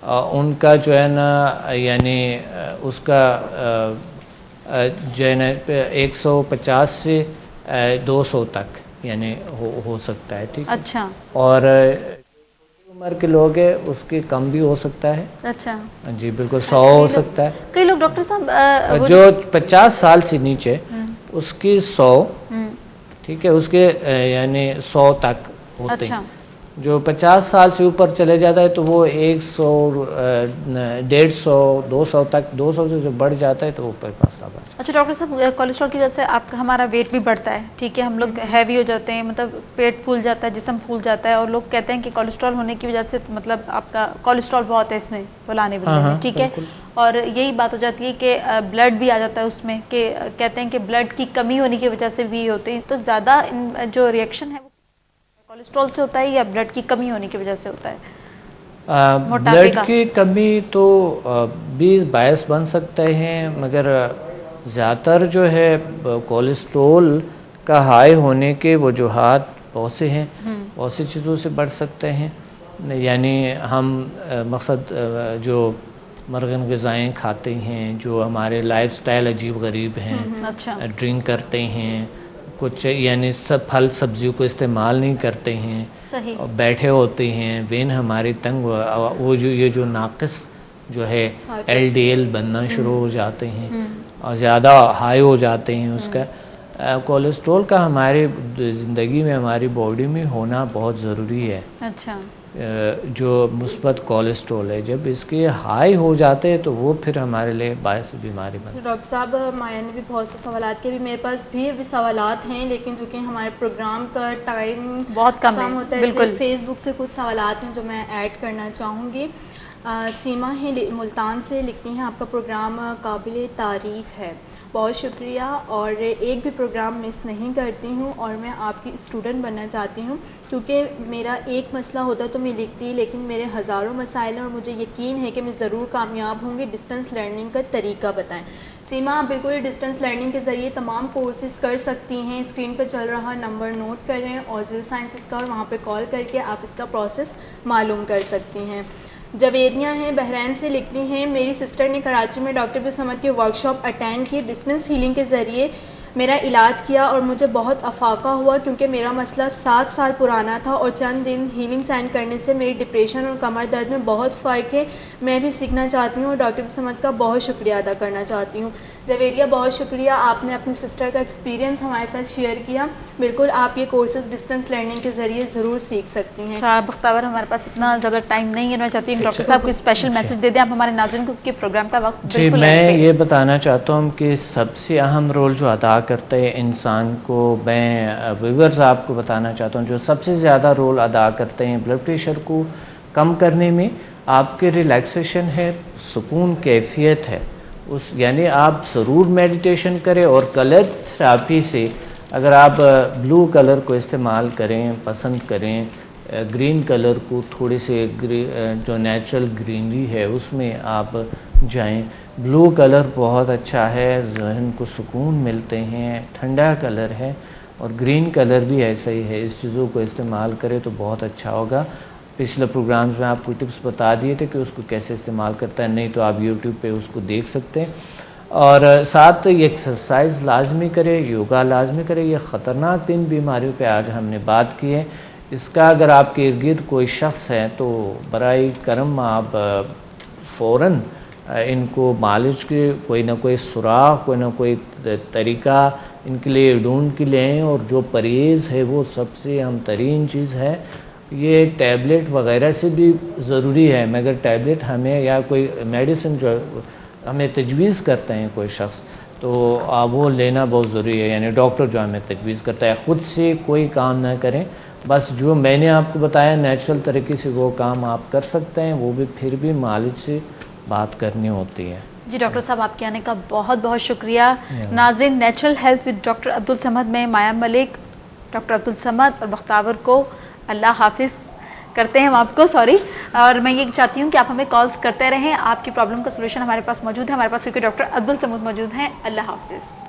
Speaker 1: ان کا جو ہے نا یعنی اس کا جو ہے نا 150 سے 200 تک یعنی ہو سکتا ہے, ٹھیک ہے.
Speaker 2: اچھا.
Speaker 1: اور عمر کے لوگ ہیں اس کے کم بھی ہو سکتا ہے.
Speaker 2: اچھا
Speaker 1: جی بالکل 100 ہو سکتا ہے.
Speaker 2: کئی لوگ ڈاکٹر صاحب
Speaker 1: جو 50 سال سے نیچے اس کی 100, ٹھیک ہے, اس کے یعنی 100 تک ہوتے ہیں. جو 50 سال سے اوپر چلے جاتا ہے تو وہ 100 150 200 تک, 200 سے جو بڑھ جاتا ہے تو وہ اوپر پاس آ جاتا ہے.
Speaker 2: اچھا ڈاکٹر صاحب کولیسٹرول کی وجہ سے ہمارا ویٹ بھی بڑھتا ہے, ٹھیک ہے, ہم لوگ ہیوی ہو جاتے ہیں, مطلب پیٹ پھول جاتا ہے, جسم پھول جاتا ہے, اور لوگ کہتے ہیں کہ کولیسٹرول ہونے کی وجہ سے مطلب آپ کا کولیسٹرول بہت ہے اس میں فلانے بندے میں, ٹھیک ہے, اور یہی بات ہو جاتی ہے کہ بلڈ بھی آ جاتا ہے اس میں, کہ کہتے ہیں کہ بلڈ کی کمی ہونے کی وجہ سے بھی ہوتے ہیں. تو زیادہ جو ریئیکشن ہے وہ کولیسٹرول سے ہوتا ہے یا بلڈ کی کمی ہونے کی وجہ سے ہوتا ہے؟
Speaker 1: بلڈ کی کمی تو بھی باعث بن سکتے ہیں, مگر زیادہ تر جو ہے کولیسٹرول کا ہائی ہونے کے وجوہات بہت سے ہیں, بہت سی چیزوں سے بڑھ سکتے ہیں. یعنی ہم مقصد جو مرغن غذائیں کھاتے ہیں, جو ہمارے لائف سٹائل عجیب غریب ہیں, ڈرنک کرتے ہیں, کچھ یعنی سب پھل سبزیوں کو استعمال نہیں کرتے ہیں, بیٹھے ہوتے ہیں, وین ہماری تنگ, وہ یہ جو ناقص جو ہے LDL بننا شروع ہو جاتے ہیں اور زیادہ ہائی ہو جاتے ہیں. اس کا کولیسٹرول کا ہماری زندگی میں, ہماری باڈی میں ہونا بہت ضروری ہے.
Speaker 2: اچھا.
Speaker 1: جو مثبت کولیسٹرول ہے جب اس کے ہائی ہو جاتے ہیں تو وہ پھر ہمارے لیے باعث بیماری بنتا ہے.
Speaker 4: ڈاکٹر صاحب مایا نے بھی بہت سے سوالات کے, بھی میرے پاس بھی سوالات ہیں, لیکن چونکہ ہمارے پروگرام کا ٹائم
Speaker 2: بہت کم
Speaker 4: ہوتا ہے, بالکل فیس بک سے کچھ سوالات ہیں جو میں ایڈ کرنا چاہوں گی. سیما ہی ملتان سے لکھتی ہیں, آپ کا پروگرام قابل تعریف ہے, بہت شکریہ, اور ایک بھی پروگرام مس نہیں کرتی ہوں, اور میں آپ کی اسٹوڈنٹ بننا چاہتی ہوں, کیونکہ میرا ایک مسئلہ ہوتا تو میں لکھتی, لیکن میرے ہزاروں مسائل ہیں اور مجھے یقین ہے کہ میں ضرور کامیاب ہوں گی. ڈسٹینس لرننگ کا طریقہ بتائیں. سیما آپ بالکل ڈسٹینس لرننگ کے ذریعے تمام کورسز کر سکتی ہیں. اسکرین پر چل رہا نمبر نوٹ کریں, اوزل سائنسز کا, اور وہاں پہ کال کر کے آپ اس کا پروسیس معلوم کر سکتی ہیں. جویریاں ہیں, بحرین سے لکھتی ہیں, میری سسٹر نے کراچی میں ڈاکٹر بسمت کی ورک شاپ اٹینڈ کی, ڈسٹینس ہیلنگ کے ذریعے میرا علاج کیا اور مجھے بہت افاقہ ہوا, کیونکہ میرا مسئلہ 7 سال پرانا تھا, اور چند دن ہیلنگ سینڈ کرنے سے میری ڈپریشن اور کمر درد میں بہت فرق ہے. میں بھی سیکھنا چاہتی ہوں اور ڈاکٹر بسمت کا بہت شکریہ ادا کرنا چاہتی ہوں. جویریہ بہت شکریہ, آپ نے اپنی سسٹر کا ایکسپیرینس ہمارے ساتھ شیئر کیا. بالکل آپ یہ کورسز ڈسٹینس لرننگ کے ذریعے ضرور سیکھ سکتی ہیں.
Speaker 2: بختاور ہمارے پاس اتنا زیادہ ٹائم نہیں ہے, میں چاہتی ہوں ڈاکٹر صاحب کو اسپیشل میسج دے دیں آپ ہمارے ناظرین کو, کہ پروگرام کا وقت
Speaker 1: جی میں یہ بتانا چاہتا ہوں کہ سب سے اہم رول جو ادا کرتے ہیں انسان کو, میں ویورز آپ کو بتانا چاہتا ہوں, جو سب سے زیادہ رول ادا کرتے ہیں بلڈ پریشر کو کم کرنے میں, آپ کے ریلیکسیشن ہے, سکون کیفیت ہے. یعنی آپ ضرور میڈیٹیشن کریں, اور کلر تھراپی سے اگر آپ بلو کلر کو استعمال کریں, پسند کریں, گرین کلر کو, تھوڑے سے جو نیچرل گرینری ہے اس میں آپ جائیں. بلو کلر بہت اچھا ہے, ذہن کو سکون ملتے ہیں, ٹھنڈا کلر ہے, اور گرین کلر بھی ایسا ہی ہے. اس چیزوں کو استعمال کریں تو بہت اچھا ہوگا. پچھلے پروگرامز میں آپ کو ٹپس بتا دیے تھے کہ اس کو کیسے استعمال کرتا ہے, نہیں تو آپ یوٹیوب پہ اس کو دیکھ سکتے ہیں. اور ساتھ یہ ایکسرسائز لازمی کرے, یوگا لازمی کرے. یہ خطرناک 3 بیماریوں پہ آج ہم نے بات کی ہے. اس کا اگر آپ کے ارد گرد کوئی شخص ہے تو برائے کرم آپ فوراً ان کو مالش کے کوئی نہ کوئی سراغ, کوئی نہ کوئی طریقہ ان کے لیے ڈھونڈ کے لیں. اور جو پرہیز ہے وہ سب سے اہم ترین چیز ہے. یہ ٹیبلٹ وغیرہ سے بھی ضروری ہے، مگر ٹیبلٹ ہمیں یا کوئی میڈیسن جو ہمیں تجویز کرتے ہیں کوئی شخص تو وہ لینا بہت ضروری ہے، یعنی ڈاکٹر جو ہمیں تجویز کرتا ہے، خود سے کوئی کام نہ کریں، بس جو میں نے آپ کو بتایا نیچرل طریقے سے وہ کام آپ کر سکتے ہیں، وہ بھی پھر بھی معالج سے بات کرنی ہوتی ہے۔
Speaker 2: جی ڈاکٹر صاحب آپ کے آنے کا بہت بہت شکریہ۔ ناظرین، natural health with doctor Abdul Samad میں مایا ملک، ڈاکٹر عبدالصمد اور بختاور کو اللہ حافظ کرتے ہیں ہم آپ کو، اور میں یہ چاہتی ہوں کہ آپ ہمیں کالز کرتے رہیں، آپ کی پرابلم کا سلوشن ہمارے پاس موجود ہے، ہمارے پاس کیونکہ ڈاکٹر عبدالصمد موجود ہیں۔ اللہ حافظ۔